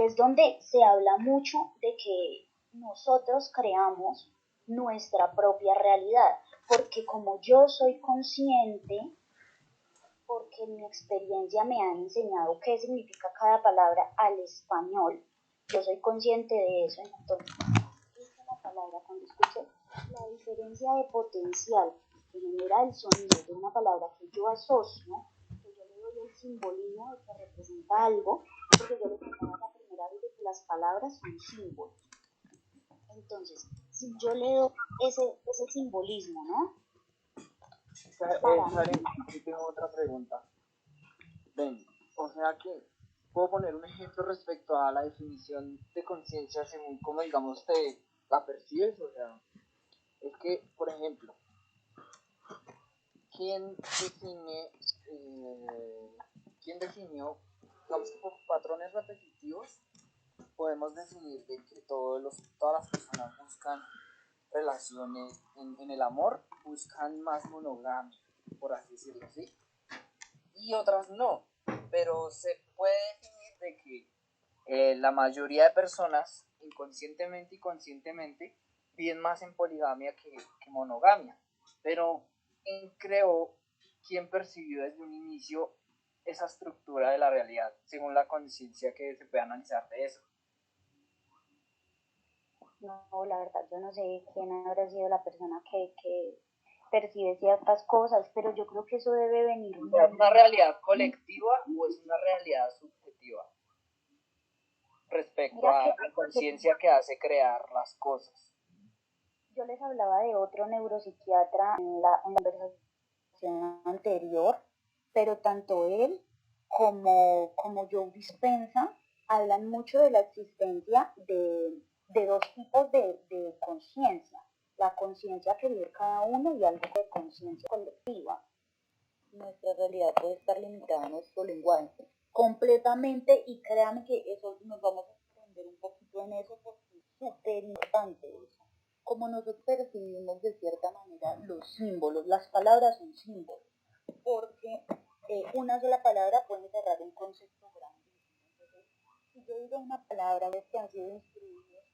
es donde se habla mucho de que nosotros creamos nuestra propia realidad, porque como yo soy consciente, porque mi experiencia me ha enseñado qué significa cada palabra al español, yo soy consciente de eso, entonces escucho la palabra, cuando escucho la diferencia de potencial que genera el sonido de una palabra que yo asocio, que yo le doy el simbolismo de que representa algo, porque yo le contaba la primera vez de que las palabras son símbolos. Entonces, si yo le doy ese simbolismo, ¿no? Karen, aquí tengo otra pregunta. Ven, o sea que puedo poner un ejemplo respecto a la definición de conciencia según cómo, digamos, te la percibes. O sea, es que, por ejemplo, ¿quién define, quién definió, digamos que por patrones repetitivos, podemos definir de que todas las personas buscan relaciones en el amor, buscan más monogamia, por así decirlo, ¿sí? Y otras no, pero se puede definir de que la mayoría de personas, inconscientemente y conscientemente, viven más en poligamia que monogamia. Pero ¿quién creó, quién percibió desde un inicio esa estructura de la realidad, según la conciencia que se puede analizar de eso? No, la verdad, yo no sé quién habrá sido la persona que percibe ciertas cosas, pero yo creo que eso debe venir O sea, ¿es una realidad colectiva o es una realidad subjetiva respecto Mira a que la conciencia que hace crear las cosas? yo les hablaba de otro neuropsiquiatra en la conversación anterior, pero tanto él como Joe Dispenza hablan mucho de la existencia de dos tipos de conciencia, la conciencia que vive cada uno y algo de conciencia colectiva. Nuestra realidad puede estar limitada a nuestro lenguaje completamente, y créanme que eso nos vamos a extender un poquito en eso porque es súper importante eso. Como nosotros percibimos de cierta manera los símbolos, las palabras son símbolos, porque una sola palabra puede cerrar un concepto grandísimo. Entonces, si yo digo una palabra, ves que han sido instruidos,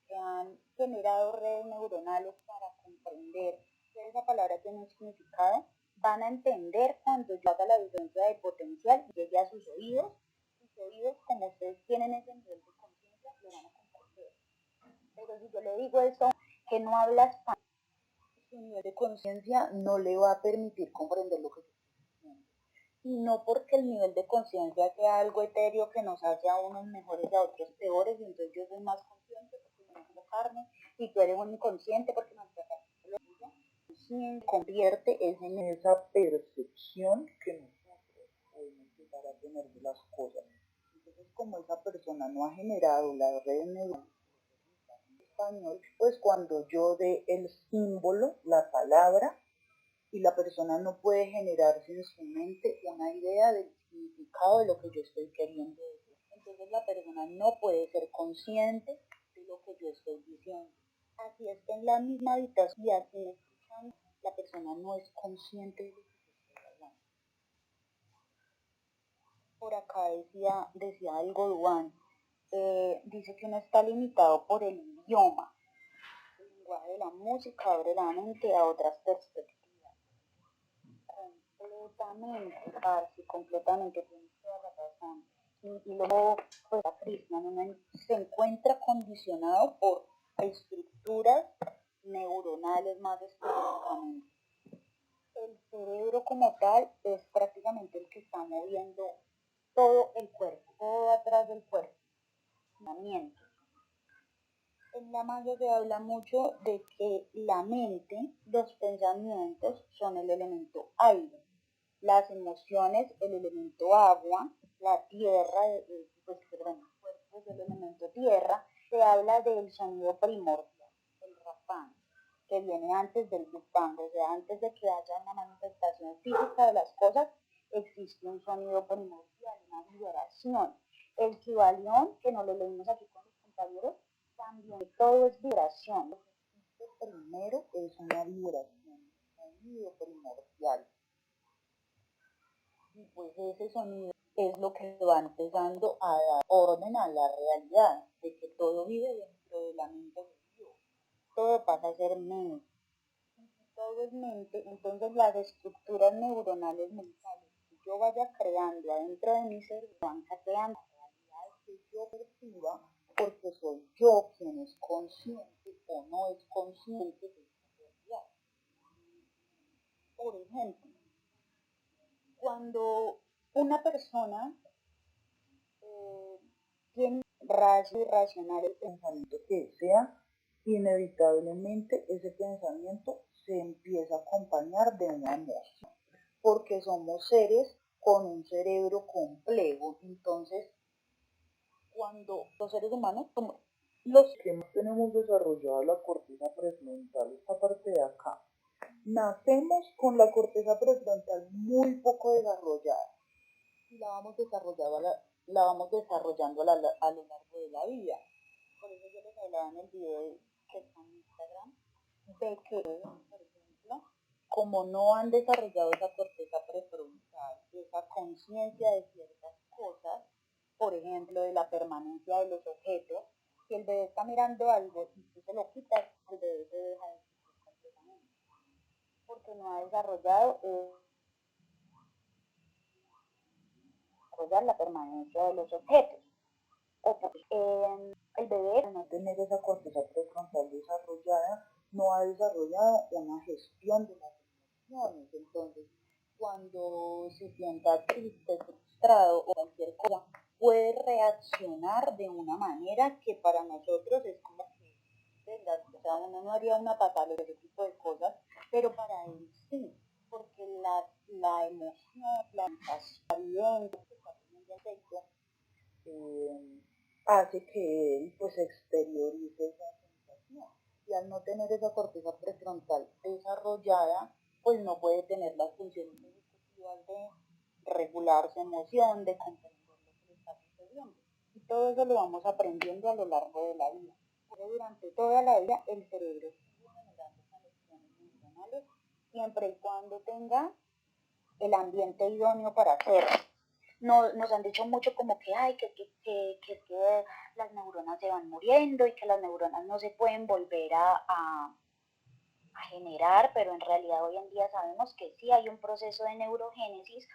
que han generado redes neuronales para comprender que esa palabra tiene un significado, van a entender cuando yo haga la diferencia de potencial y llegue a sus oídos. Sus oídos, como ustedes tienen ese nivel de conciencia, lo van a comprender. Pero si yo le digo eso, que no habla español, su nivel de conciencia no le va a permitir comprender lo que yo estoy diciendo. Y no porque el nivel de conciencia sea algo etéreo que nos hace a unos mejores y a otros peores, y entonces yo soy más consciente porque me como carne, y tú eres un inconsciente porque me trataste lo tuyo. Se convierte es en esa percepción que nosotros podemos llegar a tener de las cosas. Entonces, como esa persona no ha generado la red neuronal en español, pues cuando yo dé el símbolo, la palabra, y la persona no puede generarse en su mente una idea del significado de lo que yo estoy queriendo decir. Entonces la persona no puede ser consciente de lo que yo estoy diciendo. Así es que en la misma habitación y así escuchando, la persona no es consciente de lo que yo estoy hablando. Por acá decía algo Duan, dice que uno está limitado por el idioma. El lenguaje de la música abre la mente a otras perspectivas. Completamente, casi completamente, tienes toda la razón. Y luego, pues la Krishna se encuentra condicionado por estructuras neuronales más específicamente. El cerebro como tal es prácticamente el que está moviendo todo el cuerpo, todo atrás del cuerpo. En la magia se habla mucho de que la mente, los pensamientos son el elemento aire, las emociones el elemento agua, la tierra, pues perdón, el cuerpo es el elemento tierra. Se habla del sonido primordial, el rafán, que viene antes del Big Bang, o sea, antes de que haya una manifestación física de las cosas, existe un sonido primordial, una vibración. El Kybalión, que nos lo leímos aquí con los compañeros, también todo es vibración. Lo que existe primero es una vibración, un sonido primordial. Y pues ese sonido es lo que va empezando a dar orden a la realidad, de que todo vive dentro de la mente de Dios. Todo pasa a ser mente. Todo es mente, entonces las estructuras neuronales mentales que yo vaya creando adentro de mi cerebro van creando la realidad que yo perciba, porque soy yo quien es consciente o no es consciente de esta realidad. Por ejemplo, cuando una persona tiene racional el pensamiento que sea, inevitablemente ese pensamiento se empieza a acompañar de una emoción, porque somos seres con un cerebro complejo. Entonces, cuando los seres humanos, como los que no tenemos desarrollada la corteza prefrontal, esta parte de acá, nacemos con la corteza prefrontal muy poco desarrollada y la vamos desarrollando a lo largo de la vida. Por eso yo les hablaba en el video que está en Instagram, de que, por ejemplo, como no han desarrollado esa corteza prefrontal, esa conciencia de ciertas cosas, por ejemplo, de la permanencia de los objetos, si el bebé está mirando algo y tú se lo quitas, el bebé se deja de sentir completamente, porque no ha desarrollado la permanencia de los objetos. O el bebé, al no tener esa corteza prefrontal desarrollada, no ha desarrollado una gestión de las emociones. Entonces, cuando se sienta triste, frustrado o cualquier cosa, puede reaccionar de una manera que para nosotros es como que, ¿verdad? O sea, uno no haría una patada de ese tipo de cosas, pero para él sí, porque la emoción, la sensación que está teniendo el efecto, hace que él pues exteriorice esa sensación. Y al no tener esa corteza prefrontal desarrollada, pues no puede tener las funciones ejecutivas de regular su emoción, de comprender lo que le está sucediendo. Y todo eso lo vamos aprendiendo a lo largo de la vida. Pero durante toda la vida el cerebro sigue generando conexiones neuronales siempre y cuando tenga el ambiente idóneo para hacerlo. Nos han dicho mucho como que, ay, que las neuronas se van muriendo y que las neuronas no se pueden volver a generar, pero en realidad hoy en día sabemos que sí hay un proceso de neurogénesis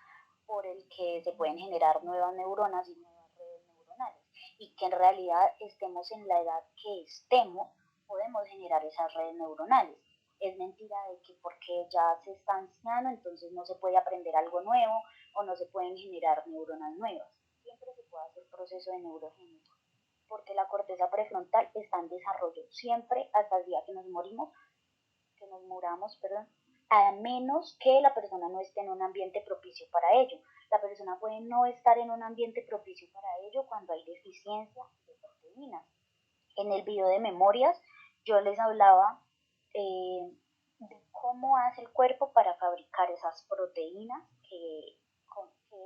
por el que se pueden generar nuevas neuronas y nuevas redes neuronales, y que en realidad estemos en la edad que estemos, podemos generar esas redes neuronales. Es mentira de que porque ya se está anciano, entonces no se puede aprender algo nuevo o no se pueden generar neuronas nuevas. Siempre se puede hacer proceso de neurogénesis, porque la corteza prefrontal está en desarrollo siempre hasta el día que nos muramos, perdón, a menos que la persona no esté en un ambiente propicio para ello. La persona puede no estar en un ambiente propicio para ello cuando hay deficiencia de proteínas. En el video de memorias yo les hablaba de cómo hace el cuerpo para fabricar esas proteínas que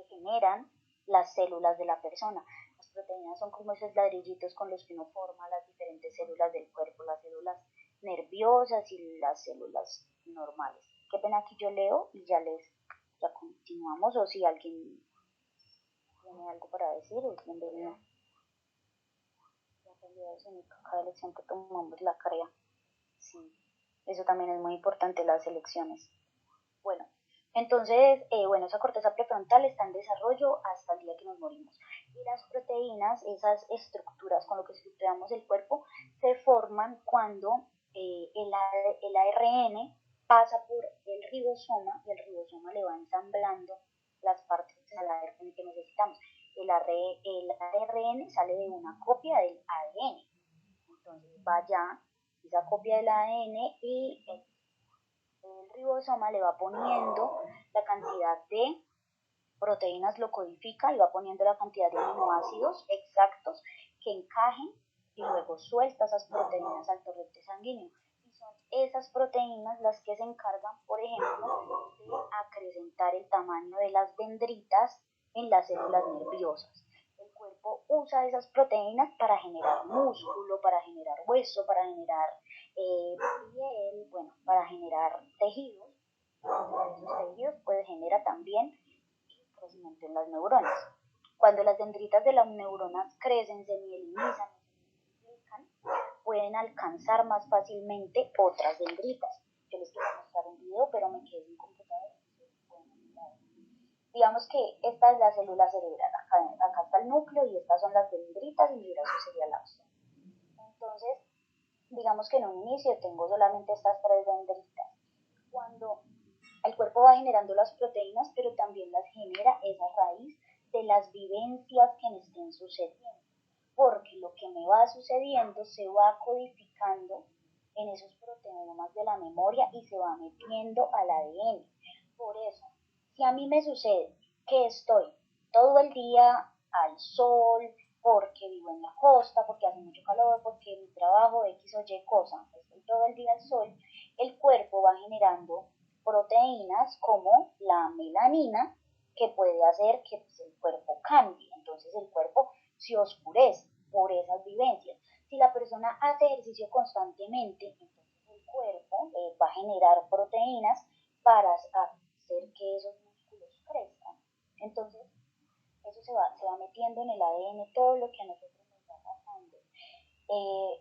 generan las células de la persona. Las proteínas son como esos ladrillitos con los que uno forma las diferentes células del cuerpo, las células nerviosas y las células normales. Qué pena que yo leo y ya continuamos, o si alguien tiene algo para decir, es bienvenido. Cada lección que tomamos la crea. Sí, eso también es muy importante, las elecciones. Bueno, entonces, esa corteza prefrontal está en desarrollo hasta el día que nos morimos. Y las proteínas, esas estructuras con lo que estructuramos el cuerpo, se forman cuando el ARN pasa por el ribosoma y el ribosoma le va ensamblando las partes del ARN que necesitamos. El ARN sale de una copia del ADN. Entonces va allá, esa copia del ADN, y el ribosoma le va poniendo la cantidad de proteínas, lo codifica y va poniendo la cantidad de aminoácidos exactos que encajen, y luego suelta esas proteínas al torrente sanguíneo. Y son esas proteínas las que se encargan, por ejemplo, de acrecentar el tamaño de las dendritas en las células nerviosas. El cuerpo usa esas proteínas para generar músculo, para generar hueso, para generar piel, para generar tejidos. Esos tejidos pues genera también crecimiento en las neuronas. Cuando las dendritas de las neuronas crecen, se mielinizan, pueden alcanzar más fácilmente otras dendritas. Yo les quiero mostrar un video, pero me quedé sin computador. Digamos que esta es la célula cerebral, acá está el núcleo y estas son las dendritas y mi brazo sería la acción. Entonces, digamos que en un inicio tengo solamente estas tres dendritas. Cuando el cuerpo va generando las proteínas, pero también las genera esa raíz de las vivencias que me estén sucediendo, porque lo que me va sucediendo se va codificando en esos proteomas de la memoria y se va metiendo al ADN. Por eso, si a mí me sucede que estoy todo el día al sol, porque vivo en la costa, porque hace mucho calor, porque mi trabajo X o Y cosa, estoy todo el día al sol, el cuerpo va generando proteínas como la melanina que puede hacer que el cuerpo cambie. Entonces el cuerpo se oscurece por esas vivencias. Si la persona hace ejercicio constantemente, entonces el cuerpo va a generar proteínas para hacer que esos músculos crezcan. Entonces eso se va metiendo en el ADN, todo lo que a nosotros nos va pasando.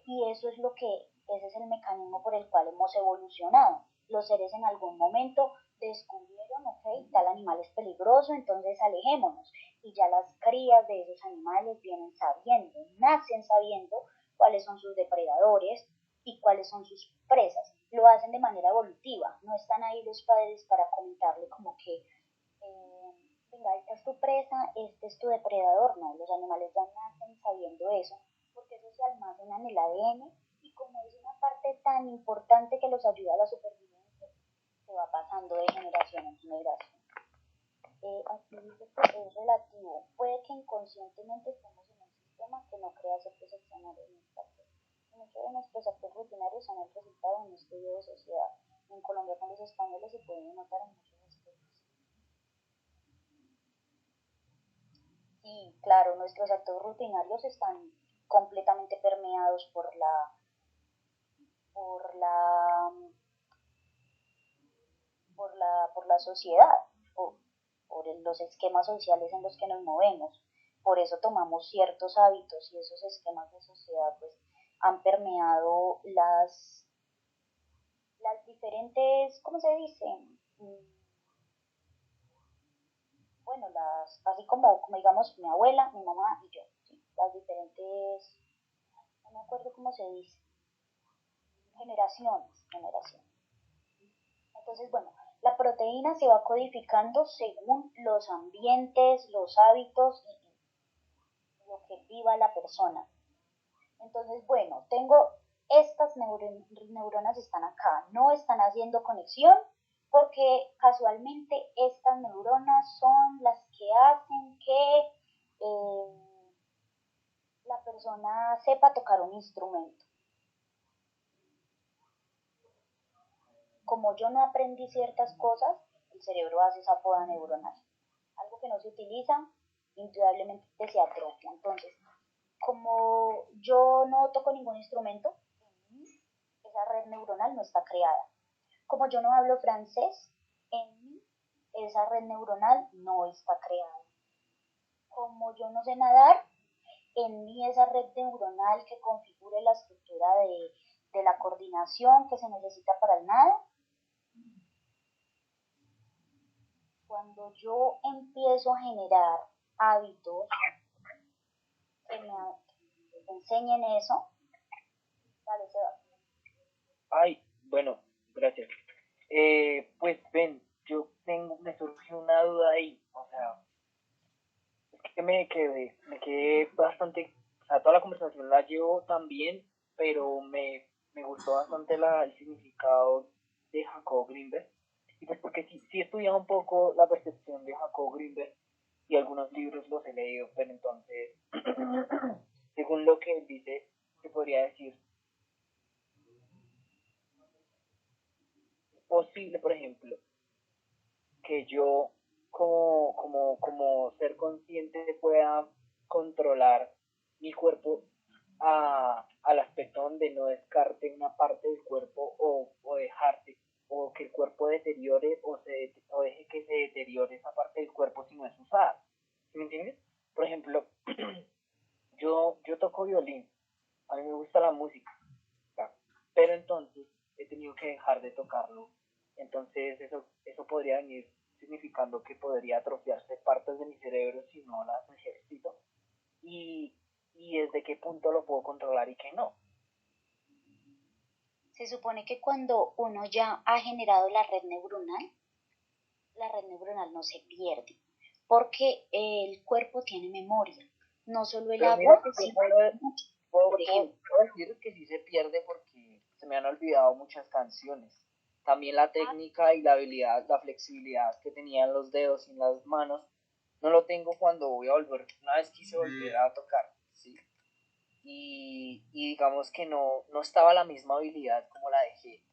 Y eso es ese es el mecanismo por el cual hemos evolucionado. Los seres en algún momento descubrieron, ok, tal animal es peligroso, entonces alejémonos. Y ya las crías de esos animales vienen sabiendo, nacen sabiendo cuáles son sus depredadores y cuáles son sus presas. Lo hacen de manera evolutiva, no están ahí los padres para comentarle como que, venga, esta es tu presa, este es tu depredador. No, los animales ya nacen sabiendo eso, porque eso se almacena en el ADN y como es una parte tan importante que los ayuda a la supervivencia, se va pasando de generación en generación. Aquí dice que es relativo, puede que inconscientemente estemos en un sistema que no crea ciertos escenarios en nuestra vida. Muchos de nuestros actos rutinarios son el resultado de un estudio de sociedad. En Colombia con los españoles se puede notar en muchos aspectos. Sí, claro, nuestros actos rutinarios están completamente permeados por la, por la sociedad, por los esquemas sociales en los que nos movemos. Por eso tomamos ciertos hábitos y esos esquemas de sociedad pues han permeado las diferentes, ¿cómo se dice? Bueno, así como digamos mi abuela, mi mamá y yo, ¿sí? Las diferentes, no me acuerdo cómo se dice, generaciones. Entonces, bueno, la proteína se va codificando según los ambientes, los hábitos y lo que viva la persona. Entonces, bueno, tengo estas neuronas están acá, no están haciendo conexión porque casualmente estas neuronas son las que hacen que la persona sepa tocar un instrumento. Como yo no aprendí ciertas cosas, el cerebro hace esa poda neuronal. Algo que no se utiliza, indudablemente se atrofia. Entonces, como yo no toco ningún instrumento, esa red neuronal no está creada. Como yo no hablo francés, en mí esa red neuronal no está creada. Como yo no sé nadar, en mí esa red neuronal que configure la estructura de la coordinación que se necesita para el nado. Cuando yo empiezo a generar hábitos que me enseñen eso, vale, se va. Ay, bueno, gracias. Pues ven, me surgió una duda ahí, o sea, es que me quedé bastante, o sea, toda la conversación la llevo también, pero me gustó bastante el significado de Jacob Greenberg, y pues porque sí he estudiado un poco la percepción de Jacob Greenberg, y algunos libros los he leído, pero entonces, según lo que él dice, se podría decir, es posible, por ejemplo, que yo como ser consciente pueda controlar mi cuerpo al aspecto donde no descarte una parte del cuerpo o dejarte, o que el cuerpo deteriore o deje que se deteriore esa parte del cuerpo si no es usada. ¿Sí me entiendes? Por ejemplo, yo toco violín, a mí me gusta la música, ¿ya? Pero entonces he tenido que dejar de tocarlo. Entonces eso podría venir significando que podría atrofiarse partes de mi cerebro si no las ejercito. Y, y desde qué punto lo puedo controlar y qué no. Se supone que cuando uno ya ha generado la red neuronal no se pierde, porque el cuerpo tiene memoria, no solo el Pero mira agua, que yo sino puedo, por ejemplo. puedo decir que sí se pierde porque se me han olvidado muchas canciones. También la Ah, técnica y la habilidad, la flexibilidad que tenía en los dedos y en las manos, no lo tengo cuando voy a volver, una vez quise volver a tocar, ¿sí? Y digamos que no estaba la misma habilidad como la dejé.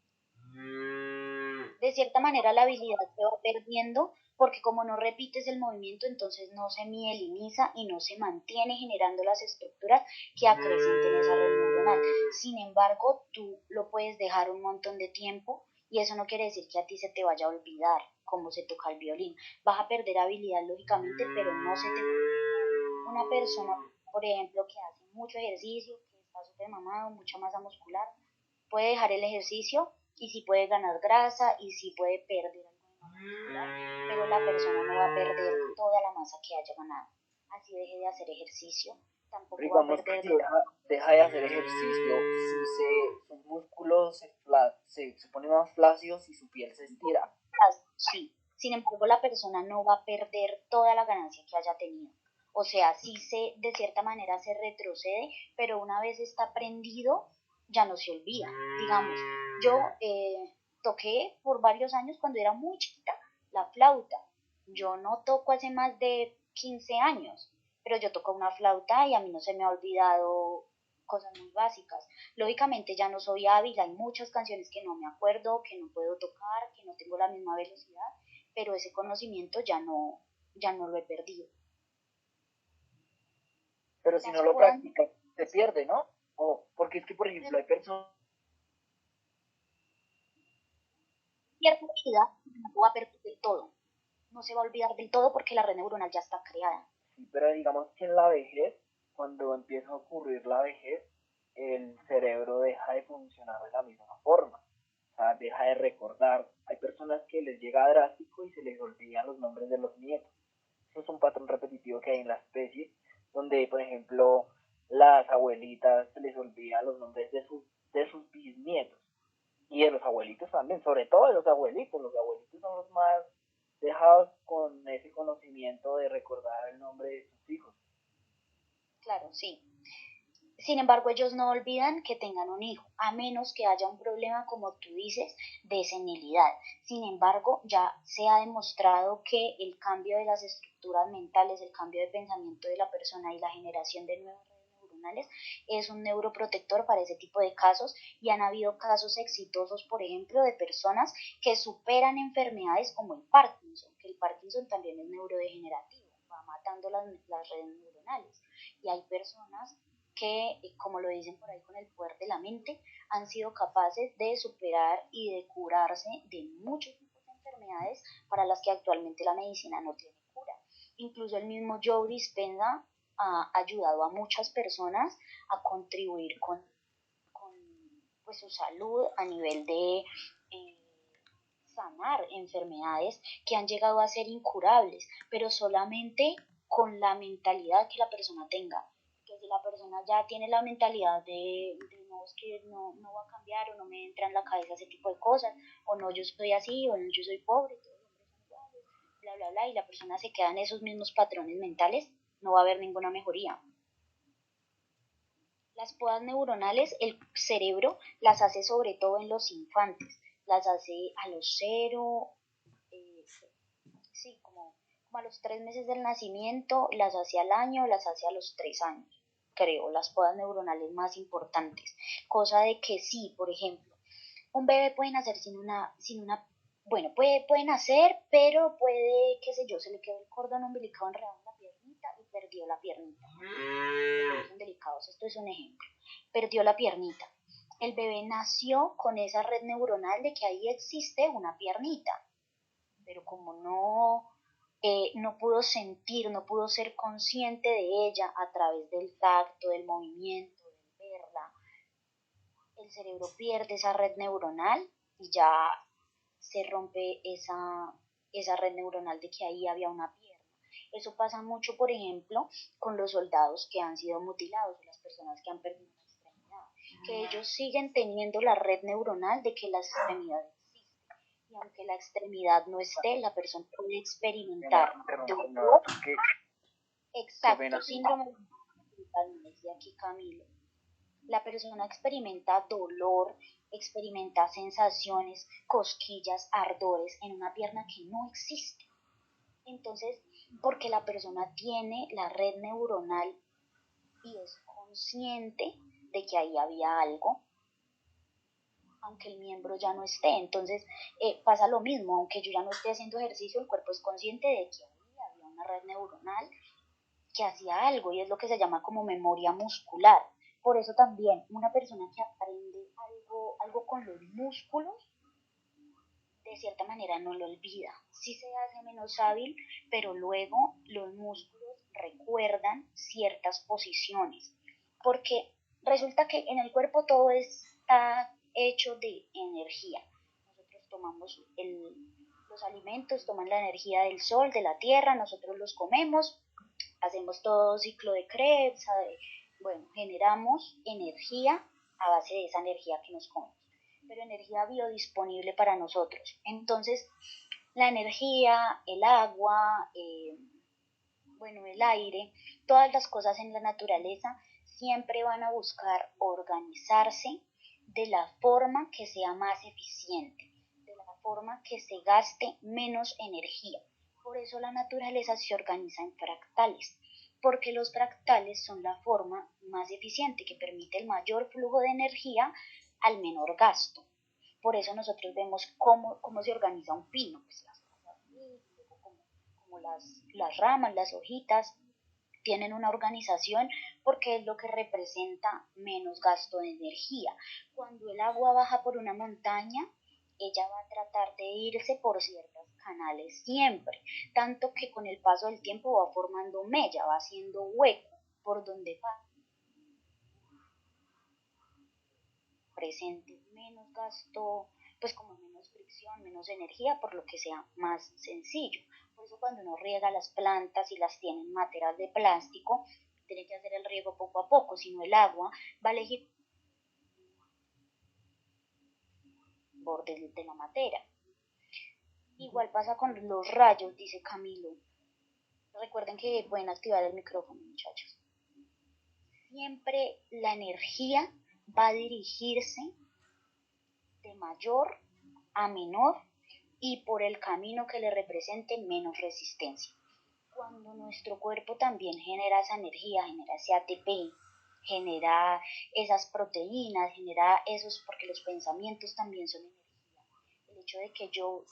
de cierta manera la habilidad se va perdiendo porque como no repites el movimiento, entonces no se mieliniza y no se mantiene generando las estructuras que acrecenten esa red neuronal. Sin embargo, tú lo puedes dejar un montón de tiempo y eso no quiere decir que a ti se te vaya a olvidar cómo se toca el violín. Vas a perder habilidad lógicamente, pero no se te va a olvidar. Una persona, por ejemplo, que hace mucho ejercicio, que está súper mamado, mucha masa muscular, puede dejar el ejercicio y sí puede ganar grasa y sí puede perder algo de masa muscular, pero la persona no va a perder toda la masa que haya ganado. Así deje de hacer ejercicio, Pero tampoco va a digamos que perder. si deja de hacer ejercicio, si sus músculos se ponen más flácidos y su piel se estira. Sí, sin embargo la persona no va a perder toda la ganancia que haya tenido. O sea, sí se, de cierta manera se retrocede, pero una vez está prendido, ya no se olvida. Digamos, yo toqué por varios años cuando era muy chiquita la flauta. Yo no toco hace más de 15 años, pero yo toco una flauta y a mí no se me ha olvidado cosas muy básicas. Lógicamente ya no soy hábil, hay muchas canciones que no me acuerdo, que no puedo tocar, que no tengo la misma velocidad, pero ese conocimiento ya no lo he perdido. Pero si no Las lo podas practicas, se pierde, ¿no? O porque es que, por ejemplo, hay personas, cierta habilidad no va a perder del todo, no se va a olvidar del todo porque la red neuronal ya está creada. sí, pero digamos que en la vejez, cuando empieza a ocurrir la vejez, el cerebro deja de funcionar de la misma forma. O sea, deja de recordar. Hay personas que les llega drástico y se les olvidan los nombres de los nietos. Eso es un patrón repetitivo que hay en la especie, donde, por ejemplo, las abuelitas se les olvidan los nombres de sus bisnietos. Y de los abuelitos también, sobre todo de los abuelitos. Los abuelitos son los más dejados con ese conocimiento de recordar el nombre de sus hijos. Claro, sí. Sin embargo, ellos no olvidan que tengan un hijo, a menos que haya un problema, como tú dices, de senilidad. Sin embargo, ya se ha demostrado que el cambio de las estructuras mentales, el cambio de pensamiento de la persona y la generación de nuevas redes neuronales es un neuroprotector para ese tipo de casos y han habido casos exitosos, por ejemplo, de personas que superan enfermedades como el Parkinson, que el Parkinson también es neurodegenerativo, va matando las redes neuronales. Y hay personas que, como lo dicen por ahí con el poder de la mente, han sido capaces de superar y de curarse de muchos tipos de enfermedades para las que actualmente la medicina no tiene cura. Incluso el mismo Joe Dispenza ha ayudado a muchas personas a contribuir con pues, su salud a nivel de sanar enfermedades que han llegado a ser incurables, pero solamente con la mentalidad que la persona tenga. Que si la persona ya tiene la mentalidad de no, es que no va a cambiar o no me entra en la cabeza ese tipo de cosas, o no, yo soy así, o no, yo soy pobre, todos los hombres son iguales, bla, bla, bla, y la persona se queda en esos mismos patrones mentales, no va a haber ninguna mejoría. Las podas neuronales, el cerebro las hace sobre todo en los infantes, las hace a los 0, eh, sí, como a los 3 meses del nacimiento, las hace al año, las hace a los 3 años, creo, las podas neuronales más importantes. Cosa de que sí, por ejemplo, un bebé puede nacer bueno, puede nacer, pero puede, qué sé yo, se le quedó el cordón umbilical enredado en la piernita y perdió la piernita. Los son delicados, esto es un ejemplo. Perdió la piernita. El bebé nació con esa red neuronal de que ahí existe una piernita, pero como no pudo sentir, no pudo ser consciente de ella a través del tacto, del movimiento, del verla. El cerebro pierde esa red neuronal y ya se rompe esa red neuronal de que ahí había una pierna. Eso pasa mucho, por ejemplo, con los soldados que han sido mutilados o las personas que han perdido una extremidad, que ellos siguen teniendo la red neuronal de que la extremidad existe. Y aunque la extremidad no esté, la persona puede experimentar dolor. Exacto, síndrome de aquí Camilo. La persona experimenta dolor, experimenta sensaciones, cosquillas, ardores en una pierna que no existe. Entonces, porque la persona tiene la red neuronal y es consciente de que ahí había algo, aunque el miembro ya no esté. Entonces, pasa lo mismo, aunque yo ya no esté haciendo ejercicio, el cuerpo es consciente de que ahí había una red neuronal que hacía algo y es lo que se llama como memoria muscular. Por eso también una persona que aprende algo con los músculos, de cierta manera no lo olvida. Sí se hace menos hábil, pero luego los músculos recuerdan ciertas posiciones. Porque resulta que en el cuerpo todo está hecho de energía. Nosotros tomamos los alimentos, toman la energía del sol, de la tierra, nosotros los comemos, hacemos todo ciclo de Krebs, bueno, generamos energía a base de esa energía que nos comemos, pero energía biodisponible para nosotros. Entonces, la energía, el agua, bueno, el aire, todas las cosas en la naturaleza siempre van a buscar organizarse de la forma que sea más eficiente, de la forma que se gaste menos energía. Por eso la naturaleza se organiza en fractales, porque los fractales son la forma más eficiente que permite el mayor flujo de energía al menor gasto. Por eso nosotros vemos cómo se organiza un pino, pues las como las ramas, las hojitas, tienen una organización porque es lo que representa menos gasto de energía. Cuando el agua baja por una montaña, ella va a tratar de irse por ciertos canales siempre, tanto que con el paso del tiempo va formando mella, va haciendo hueco por donde va presente menos gasto, pues como menos fricción, menos energía, por lo que sea más sencillo. Por eso cuando uno riega las plantas y las tiene en materas de plástico, tiene que hacer el riego poco a poco, si no el agua va a elegir bordes de la matera. Igual pasa con los rayos, dice Camilo. Recuerden que pueden activar el micrófono, muchachos. Siempre la energía va a dirigirse de mayor a menor y por el camino que le represente menos resistencia. Cuando nuestro cuerpo también genera esa energía, genera ese ATP, genera esas proteínas, genera esos, porque los pensamientos también son energía. El hecho de que yo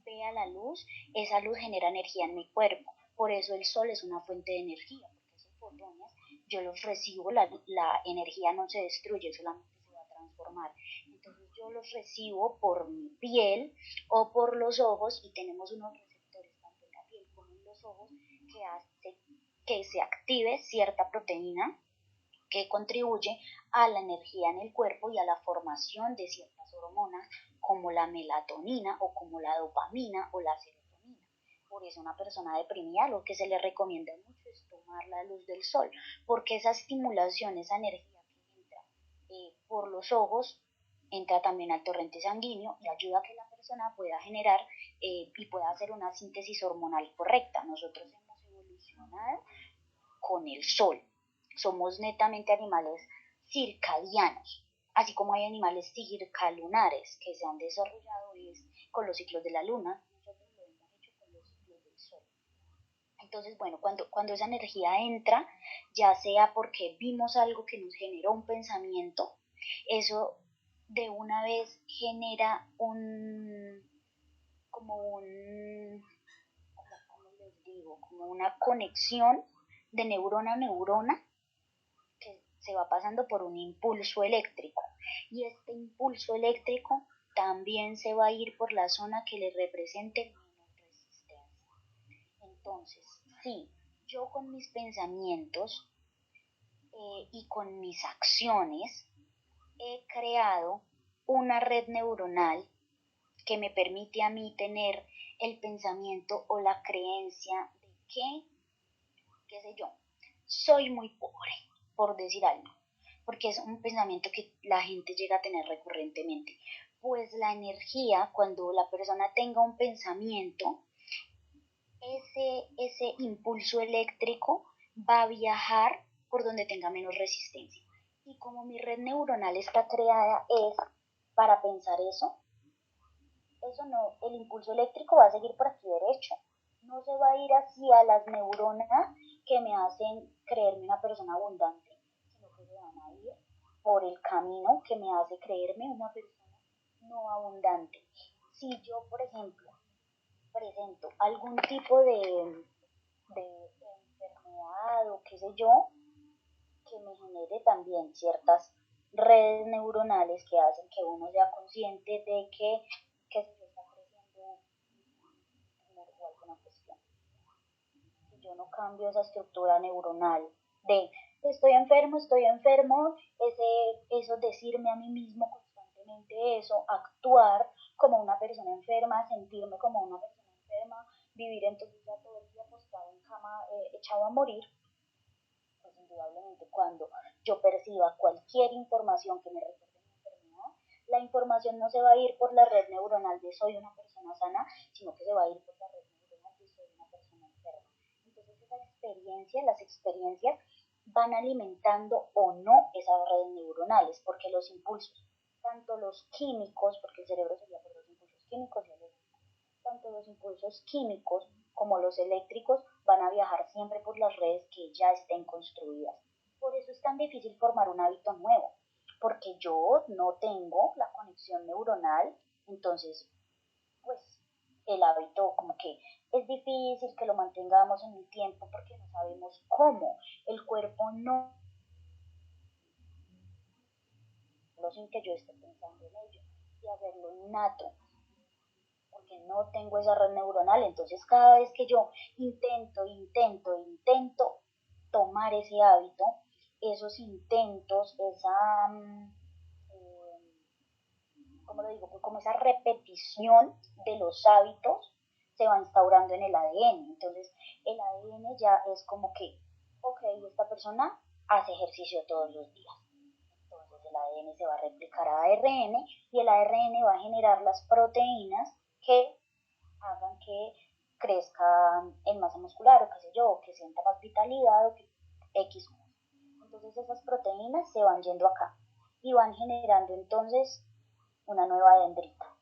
vea la luz, esa luz genera energía en mi cuerpo. Por eso el sol es una fuente de energía, porque esos fotones yo los recibo, la energía no se destruye, solamente se va a transformar. Entonces yo los recibo por mi piel o por los ojos y tenemos unos receptores tanto en la piel como en los ojos que hace que se active cierta proteína que contribuye a la energía en el cuerpo y a la formación de ciertas hormonas como la melatonina o como la dopamina o la serotonina. Por eso una persona deprimida lo que se le recomienda mucho es tomar la luz del sol, porque esa estimulación, esa energía que entra por los ojos, entra también al torrente sanguíneo y ayuda a que la persona pueda generar y pueda hacer una síntesis hormonal correcta. Nosotros hemos evolucionado con el sol. Somos netamente animales circadianos, así como hay animales circalunares que se han desarrollado con los ciclos de la luna, nosotros lo hemos hecho con los ciclos del sol. Entonces, bueno, cuando esa energía entra, ya sea porque vimos algo que nos generó un pensamiento, eso de una vez genera como un, ¿cómo les digo? Como una conexión de neurona a neurona que se va pasando por un impulso eléctrico. Y este impulso eléctrico también se va a ir por la zona que le represente menos resistencia. Entonces, sí, yo con mis pensamientos y con mis acciones he creado una red neuronal que me permite a mí tener el pensamiento o la creencia de que, qué sé yo, soy muy pobre, por decir algo, porque es un pensamiento que la gente llega a tener recurrentemente. Pues la energía, cuando la persona tenga un pensamiento, ese impulso eléctrico va a viajar por donde tenga menos resistencia. Y como mi red neuronal está creada es para pensar eso no, el impulso eléctrico va a seguir por aquí derecho. No se va a ir hacia las neuronas que me hacen creerme una persona abundante, sino que se van a ir por el camino que me hace creerme una persona no abundante. Si yo, por ejemplo, presento algún tipo de enfermedad o qué sé yo, que me genere también ciertas redes neuronales que hacen que uno sea consciente de que se está creciendo o alguna cuestión. Si yo no cambio esa estructura neuronal de estoy enfermo, eso decirme a mí mismo constantemente eso, actuar como una persona enferma, sentirme como una persona enferma, vivir entonces ya todo el día acostado en cama, echado a morir, pues indudablemente cuando yo perciba cualquier información que me recuerde mi enfermedad, la información no se va a ir por la red neuronal de soy una persona sana, sino que se va a ir por la red neuronal de soy una persona enferma. Entonces las experiencias van alimentando o no esas redes neuronales, porque los impulsos, tanto los químicos, porque el cerebro sería por los impulsos químicos y eléctricos, tanto los impulsos químicos como los eléctricos van a viajar siempre por las redes que ya estén construidas. Por eso es tan difícil formar un hábito nuevo, porque yo no tengo la conexión neuronal, entonces, pues el hábito como que es difícil que lo mantengamos en el tiempo porque no sabemos cómo. El cuerpo no, sin que yo esté pensando en ello, y hacerlo innato, porque no tengo esa red neuronal, entonces cada vez que yo intento tomar ese hábito, esos intentos, ¿cómo lo digo? Pues como esa repetición de los hábitos se va instaurando en el ADN, entonces el ADN ya es como que, ok, esta persona hace ejercicio todos los días, entonces el ADN se va a replicar a ARN y el ARN va a generar las proteínas que hagan que crezca en masa muscular o qué sé yo, que sienta más vitalidad o que X. Entonces esas proteínas se van yendo acá y van generando entonces una nueva dendrita,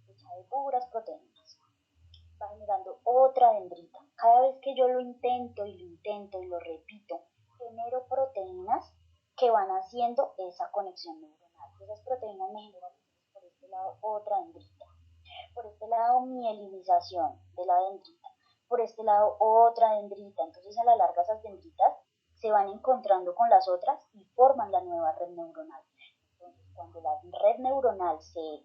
hecha de puras proteínas. Va generando otra dendrita. Cada vez que yo lo intento y lo repito, genero proteínas que van haciendo esa conexión neuronal. Esas proteínas me generan por este lado otra dendrita, por este lado mielinización de la dendrita, por este lado otra dendrita. Entonces a la larga esas dendritas se van encontrando con las otras y forman la nueva red neuronal. Entonces cuando la red neuronal se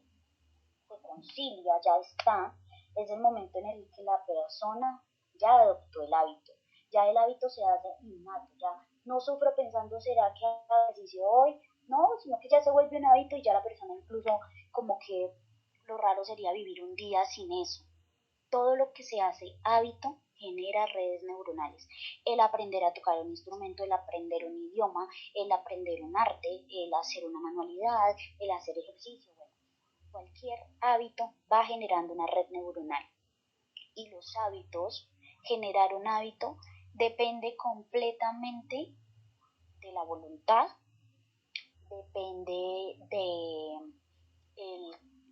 concilia, ya está, es el momento en el que la persona ya adoptó el hábito. Ya el hábito se hace innato, ya no sufro pensando será que haga ejercicio hoy, no, sino que ya se vuelve un hábito y ya la persona incluso como que lo raro sería vivir un día sin eso. Todo lo que se hace hábito genera redes neuronales. El aprender a tocar un instrumento, el aprender un idioma, el aprender un arte, el hacer una manualidad, el hacer ejercicio, bueno, cualquier hábito va generando una red neuronal. Y los hábitos, generar un hábito, depende completamente de la voluntad, depende de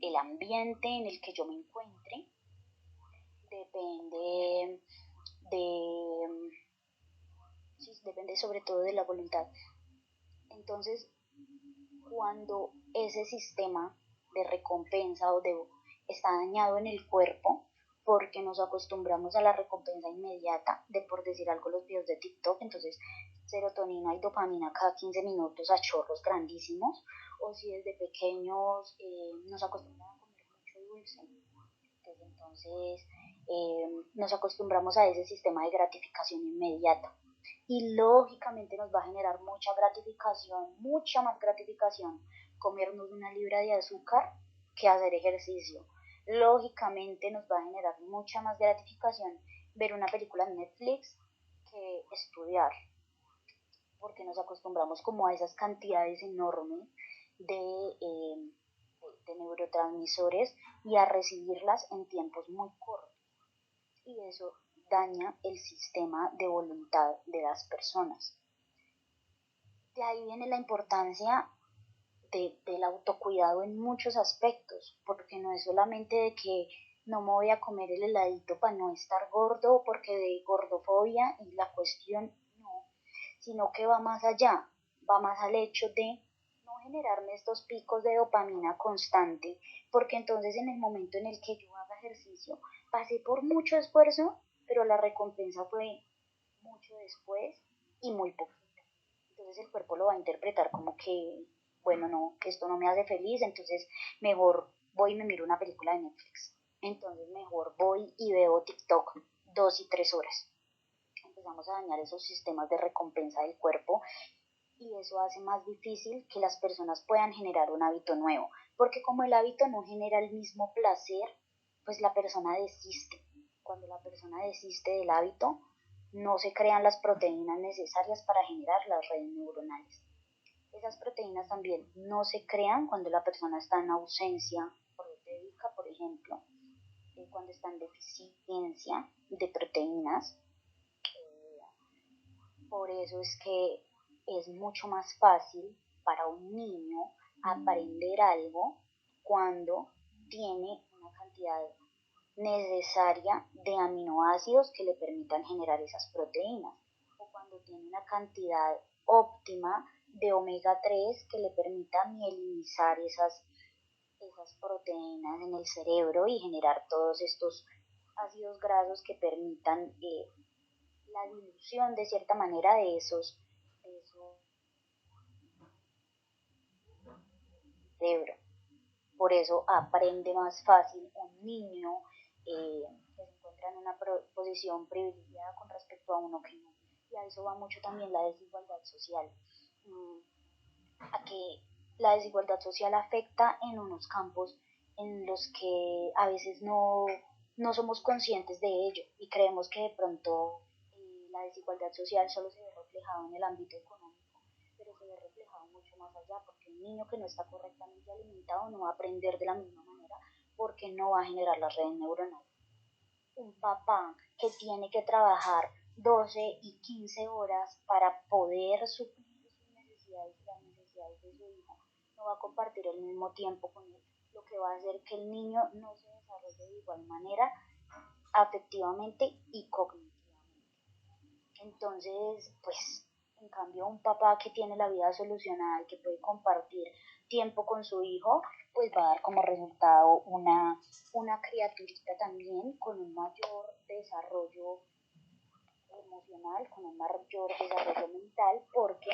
el ambiente en el que yo me encuentre, depende de, sí, depende sobre todo de la voluntad. Entonces, cuando ese sistema de recompensa está dañado en el cuerpo, porque nos acostumbramos a la recompensa inmediata de, por decir algo, los videos de TikTok, entonces serotonina y dopamina cada 15 minutos a chorros grandísimos, o si desde pequeños nos acostumbran a comer mucho dulce, entonces nos acostumbramos a ese sistema de gratificación inmediata y lógicamente nos va a generar mucha gratificación, mucha más gratificación comernos una libra de azúcar que hacer ejercicio. Lógicamente nos va a generar mucha más gratificación ver una película en Netflix que estudiar, porque nos acostumbramos como a esas cantidades enormes de neurotransmisores y a recibirlas en tiempos muy cortos. Y eso daña el sistema de voluntad de las personas. De ahí viene la importancia del autocuidado en muchos aspectos, porque no es solamente de que no me voy a comer el heladito para no estar gordo, porque de gordofobia y la cuestión no, sino que va más allá, va más al hecho de no generarme estos picos de dopamina constante, porque entonces en el momento en el que yo haga ejercicio, pasé por mucho esfuerzo, pero la recompensa fue mucho después y muy poquita. Entonces el cuerpo lo va a interpretar como que, bueno, no, esto no me hace feliz, entonces mejor voy y me miro una película de Netflix. Entonces mejor voy y veo TikTok 2 y 3 horas. Empezamos a dañar esos sistemas de recompensa del cuerpo y eso hace más difícil que las personas puedan generar un hábito nuevo, porque como el hábito no genera el mismo placer, pues la persona desiste. Cuando la persona desiste del hábito, no se crean las proteínas necesarias para generar las redes neuronales. Esas proteínas también no se crean cuando la persona está en ausencia proteica, por ejemplo, cuando está en deficiencia de proteínas. Por eso es que es mucho más fácil para un niño aprender algo cuando tiene una cantidad necesaria de aminoácidos que le permitan generar esas proteínas, o cuando tiene una cantidad óptima de omega 3 que le permita mielinizar esas proteínas en el cerebro y generar todos estos ácidos grasos que permitan la dilución de cierta manera de esos cerebro. Por eso aprende más fácil un niño que se encuentra en una posición privilegiada con respecto a uno que no. Y a eso va mucho también la desigualdad social. A que la desigualdad social afecta en unos campos en los que a veces no somos conscientes de ello y creemos que de pronto la desigualdad social solo se ve reflejado en el ámbito económico, pero se ve reflejado mucho más allá, porque un niño que no está correctamente alimentado no va a aprender de la misma manera porque no va a generar las redes neuronales. Un papá que tiene que trabajar 12 y 15 horas para poder suplir sus necesidades y las necesidades de su hijo, no va a compartir el mismo tiempo con él, lo que va a hacer que el niño no se desarrolle de igual manera afectivamente y cognitivamente. Entonces, pues, en cambio, un papá que tiene la vida solucionada y que puede compartir tiempo con su hijo, pues va a dar como resultado una criaturita también con un mayor desarrollo emocional, con un mayor desarrollo mental, porque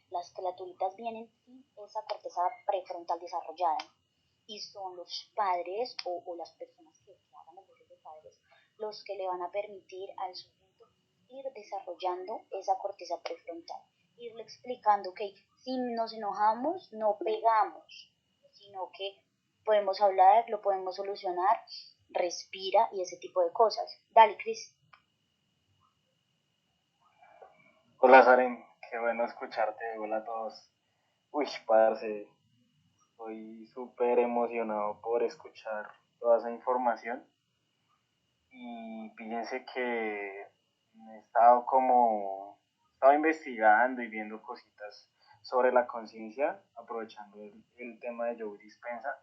las criaturitas vienen sin esa corteza prefrontal desarrollada y son los padres o las personas que hagan los roles de padres los que le van a permitir al sujeto ir desarrollando esa corteza prefrontal, irle explicando que si nos enojamos no pegamos, sino que podemos hablar, lo podemos solucionar, respira y ese tipo de cosas. Dale, Cris. Hola, Saren, qué bueno escucharte. Hola a todos. Uy, parce, estoy súper emocionado por escuchar toda esa información. Y fíjense que estaba investigando y viendo cositas sobre la conciencia, aprovechando el tema de Joe Dispensa.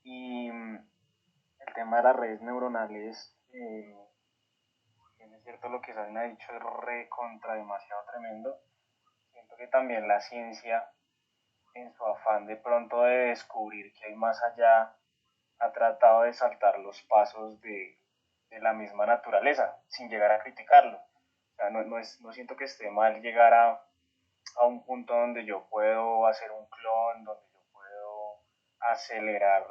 Y el tema de las redes neuronales, bien es cierto lo que Saren ha dicho, es re contra demasiado tremendo. Siento que también la ciencia, en su afán de pronto de descubrir que hay más allá, ha tratado de saltar los pasos de la misma naturaleza, sin llegar a criticarlo. O sea, no siento que esté mal llegar a un punto donde yo puedo hacer un clon, donde yo puedo acelerar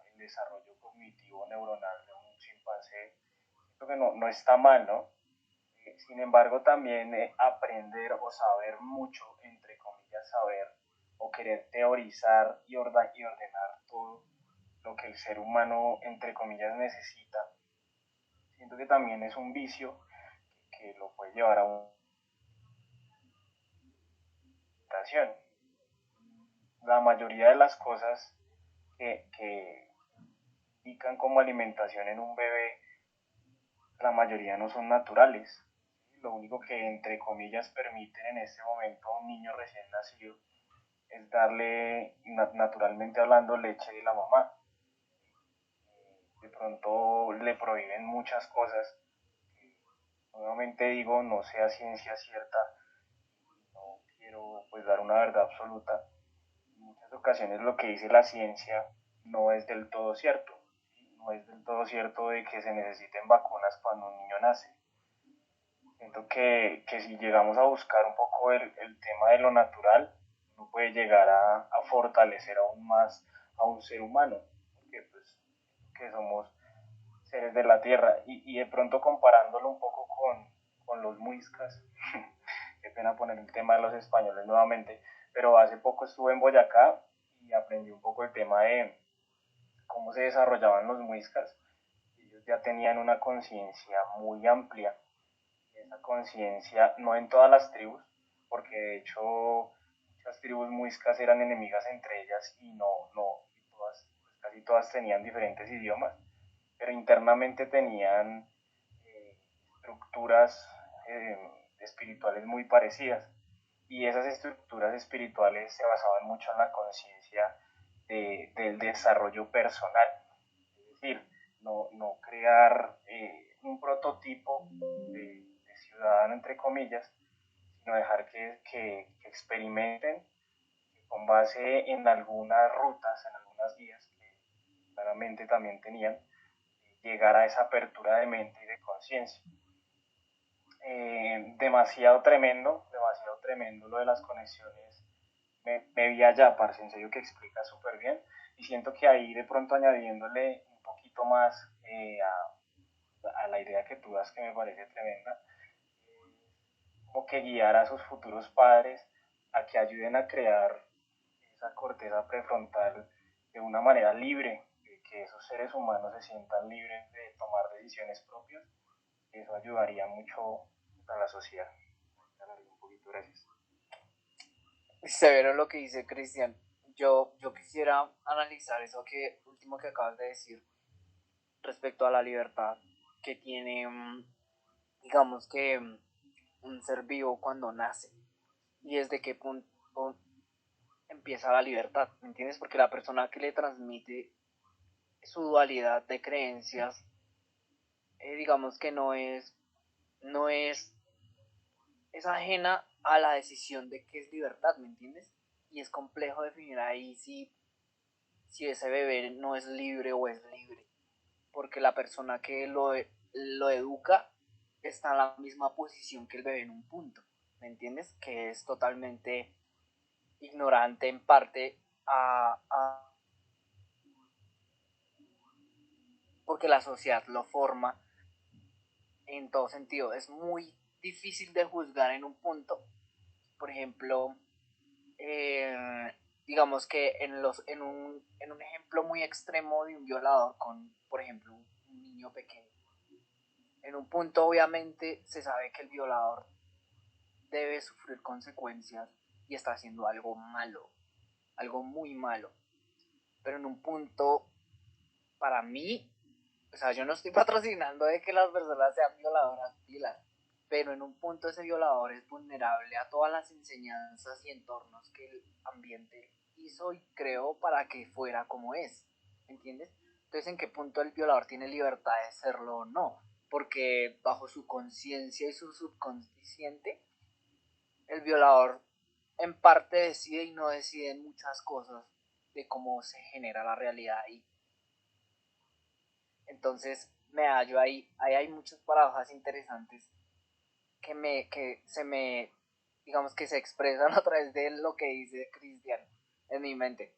el desarrollo cognitivo neuronal de un chimpancé. Siento que no está mal, ¿no? Sin embargo, también aprender o saber mucho, entre comillas, saber o querer teorizar y ordenar todo lo que el ser humano, entre comillas, necesita, siento que también es un vicio que lo puede llevar a una tentación. La mayoría de las cosas que indican como alimentación en un bebé, la mayoría no son naturales. Lo único que, entre comillas, permiten en este momento a un niño recién nacido es darle, naturalmente hablando, leche de la mamá. De pronto le prohíben muchas cosas. Nuevamente digo, no sea ciencia cierta, no quiero pues dar una verdad absoluta. En muchas ocasiones lo que dice la ciencia no es del todo cierto. No es del todo cierto de que se necesiten vacunas cuando un niño nace. Siento que si llegamos a buscar un poco el tema de lo natural, uno puede llegar a fortalecer aún más a un ser humano, porque pues que somos seres de la tierra y de pronto comparándolo un poco con los muiscas, qué pena poner el tema de los españoles nuevamente, pero hace poco estuve en Boyacá y aprendí un poco el tema de cómo se desarrollaban los muiscas. Ellos ya tenían una conciencia muy amplia, esa conciencia no en todas las tribus, porque de hecho muchas tribus muiscas eran enemigas entre ellas y todas, pues casi todas tenían diferentes idiomas, pero internamente tenían estructuras espirituales muy parecidas. Y esas estructuras espirituales se basaban mucho en la conciencia del desarrollo personal. Es decir, no crear un prototipo de ciudadano, entre comillas, sino dejar que experimenten con base en algunas rutas, en algunas guías que claramente también tenían, llegar a esa apertura de mente y de conciencia. Demasiado tremendo lo de las conexiones. Me vi allá, parce, en serio que explica súper bien. Y siento que ahí de pronto añadiéndole un poquito más a la idea que tú das, que me parece tremenda, como que guiar a sus futuros padres a que ayuden a crear esa corteza prefrontal de una manera libre, de que esos seres humanos se sientan libres de tomar decisiones propias. Eso ayudaría mucho a la sociedad. Un poquito, gracias. Severo lo que dice Cristian. Yo quisiera analizar eso que último que acabas de decir respecto a la libertad que tiene, digamos que un ser vivo cuando nace y desde qué punto empieza la libertad, ¿me entiendes? Porque la persona que le transmite su dualidad de creencias, digamos que no es ajena a la decisión de qué es libertad, ¿me entiendes? Y es complejo definir ahí si ese bebé no es libre o es libre, porque la persona que lo educa está en la misma posición que el bebé en un punto, ¿me entiendes? Que es totalmente ignorante en parte porque la sociedad lo forma en todo sentido. Es muy difícil de juzgar en un punto. Por ejemplo, digamos que en un ejemplo muy extremo de un violador con, por ejemplo, un niño pequeño. En un punto obviamente se sabe que el violador debe sufrir consecuencias y está haciendo algo malo, algo muy malo. Pero en un punto, para mí, o sea, yo no estoy patrocinando de que las personas sean violadoras pilas, pero en un punto ese violador es vulnerable a todas las enseñanzas y entornos que el ambiente hizo y creó para que fuera como es, ¿entiendes? Entonces, ¿en qué punto el violador tiene libertad de serlo o no? Porque bajo su conciencia y su subconsciente, el violador en parte decide y no decide en muchas cosas de cómo se genera la realidad ahí. Entonces me hallo ahí hay muchas paradojas interesantes digamos que se expresan a través de lo que dice Cristian en mi mente.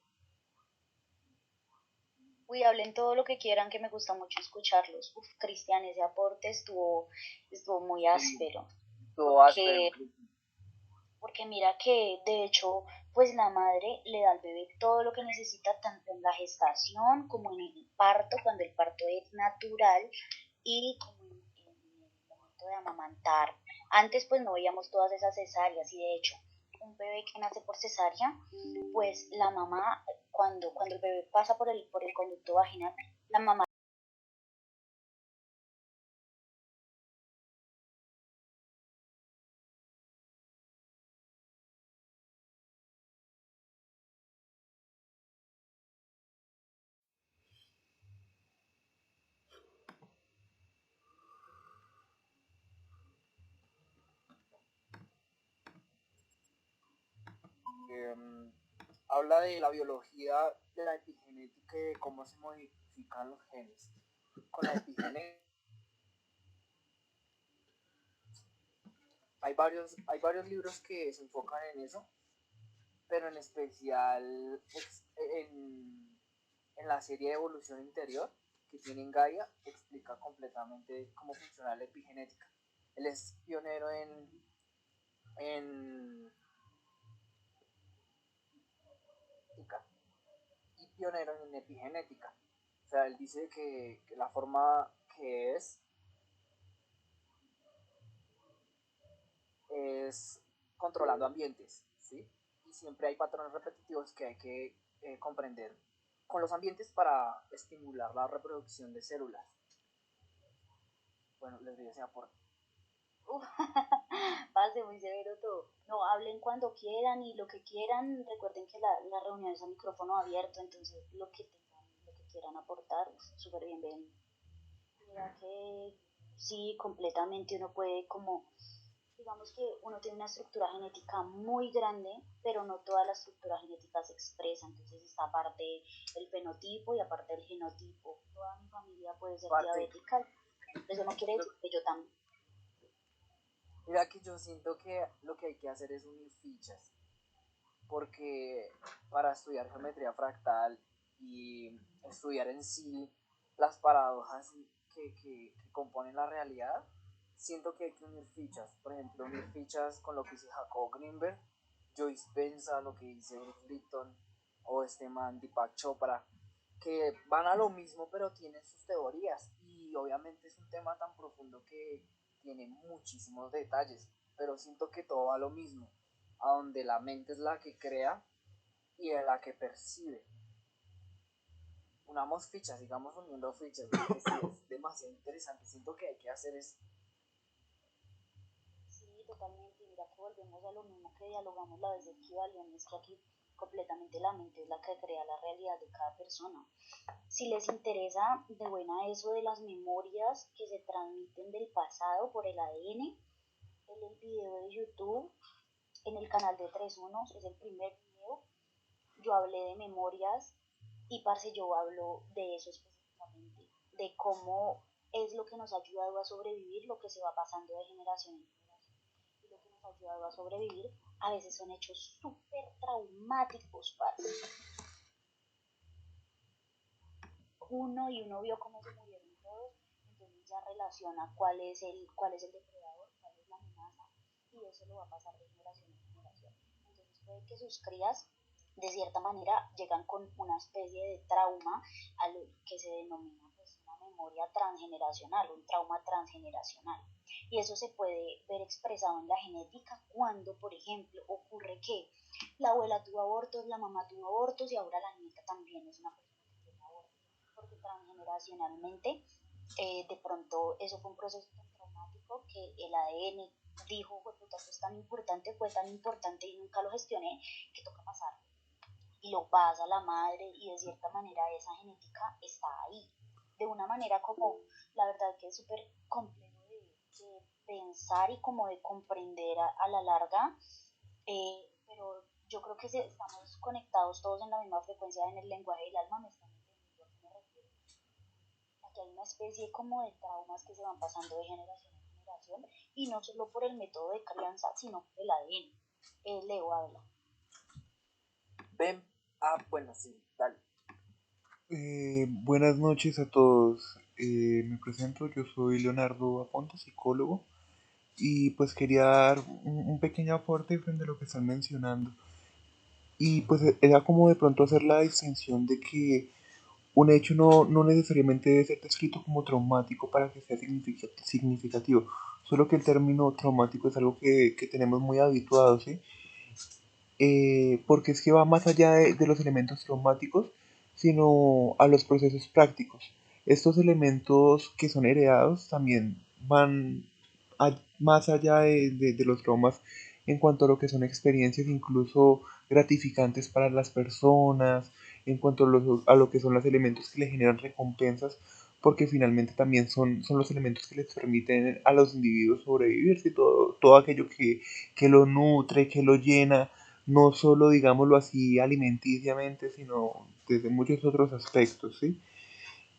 Uy, hablen todo lo que quieran, que me gusta mucho escucharlos. Uf, Cristian, ese aporte estuvo muy Sí, áspero, todo áspero. porque, porque mira que de hecho, pues la madre le da al bebé todo lo que necesita, tanto en la gestación como en el parto, cuando el parto es natural, y como en el momento de amamantar. Antes pues no veíamos todas esas cesáreas, y de hecho un bebé que nace por cesárea, pues la mamá, cuando el bebé pasa por el conducto vaginal, la mamá em, habla de la biología, de la epigenética y de cómo se modifican los genes. Con la epigenética hay varios libros que se enfocan en eso, pero en especial en la serie de Evolución Interior que tiene Gaia, explica completamente cómo funciona la epigenética. Él es pionero en y pionero en epigenética. O sea, él dice que la forma que es controlando ambientes, ¿sí? Y siempre hay patrones repetitivos que hay que comprender con los ambientes para estimular la reproducción de células. Bueno, les doy ese aporte. uf, pase muy severo todo. No, hablen cuando quieran y lo que quieran. Recuerden que la reunión es a micrófono abierto, entonces lo que tengan, lo que quieran aportar, súper bienvenido. Mira que sí, completamente uno puede como, digamos que uno tiene una estructura genética muy grande, pero no toda la estructura genética se expresa, entonces está aparte el fenotipo y aparte el genotipo. Toda mi familia puede ser Parte, diabética, eso no quiere decir que yo también. mira que yo siento que lo que hay que hacer es unir fichas, porque para estudiar geometría fractal y estudiar en sí las paradojas que componen la realidad, siento que hay que unir fichas. Por ejemplo, unir fichas con lo que dice Jacob Greenberg, Joyce Penza, lo que dice Bruce Lipton o este man Deepak Chopra, que van a lo mismo pero tienen sus teorías y obviamente es un tema tan profundo que tiene muchísimos detalles, pero siento que todo va a lo mismo, a donde la mente es la que crea y es la que percibe. Unamos fichas, sigamos uniendo fichas, porque sí, es demasiado interesante. Siento que hay que hacer eso. Sí, totalmente. Mira que volvemos a lo mismo que dialogamos la vez de Kybalion, es que aquí completamente la mente es la que crea la realidad de cada persona. Si les interesa de buena eso de las memorias que se transmiten del pasado por el ADN, en el video de YouTube, en el canal de Tres Unos, es el primer video, yo hablé de memorias y parce yo hablo de eso específicamente, de cómo es lo que nos ha ayudado a sobrevivir, lo que se va pasando de generación en generación y lo que nos ha ayudado a sobrevivir a veces son hechos súper traumáticos, parce. Uno vio cómo se murieron todos, entonces ya relaciona cuál es el depredador, cuál es la amenaza, y eso lo va a pasar de generación en generación. Entonces puede que sus crías, de cierta manera, llegan con una especie de trauma a lo que se denomina pues, una memoria transgeneracional, un trauma transgeneracional. Y eso se puede ver expresado en la genética cuando, por ejemplo, ocurre que la abuela tuvo abortos, la mamá tuvo abortos y ahora la nieta también es una persona que tiene abortos porque transgeneracionalmente de pronto eso fue un proceso tan traumático que el ADN dijo, puta, esto es tan importante, fue tan importante y nunca lo gestioné, que toca pasar. Y lo pasa la madre y de cierta manera esa genética está ahí. De una manera como, la verdad que es súper complejo de pensar y como de comprender a la larga, pero yo creo que si estamos conectados todos en la misma frecuencia en el lenguaje del alma, me están entendiendo a qué me refiero. Aquí hay una especie como de traumas que se van pasando de generación en generación y no solo por el método de crianza, sino por el ADN. Leo habla. Ven, bueno, sí, dale. Buenas noches a todos. Me presento, yo soy Leonardo Aponte, psicólogo, y pues quería dar un pequeño aporte frente a lo que están mencionando. Y pues era como de pronto hacer la distinción de que un hecho no necesariamente debe ser descrito como traumático para que sea significativo, solo que el término traumático es algo que tenemos muy habituado, ¿sí? Porque es que va más allá de los elementos traumáticos, sino a los procesos prácticos. Estos elementos que son heredados también van más allá de los traumas en cuanto a lo que son experiencias incluso gratificantes para las personas, en cuanto a lo que son los elementos que le generan recompensas, porque finalmente también son los elementos que les permiten a los individuos sobrevivir, ¿sí? Todo aquello que lo nutre, que lo llena, no solo, digámoslo así, alimenticiamente, sino desde muchos otros aspectos, ¿sí?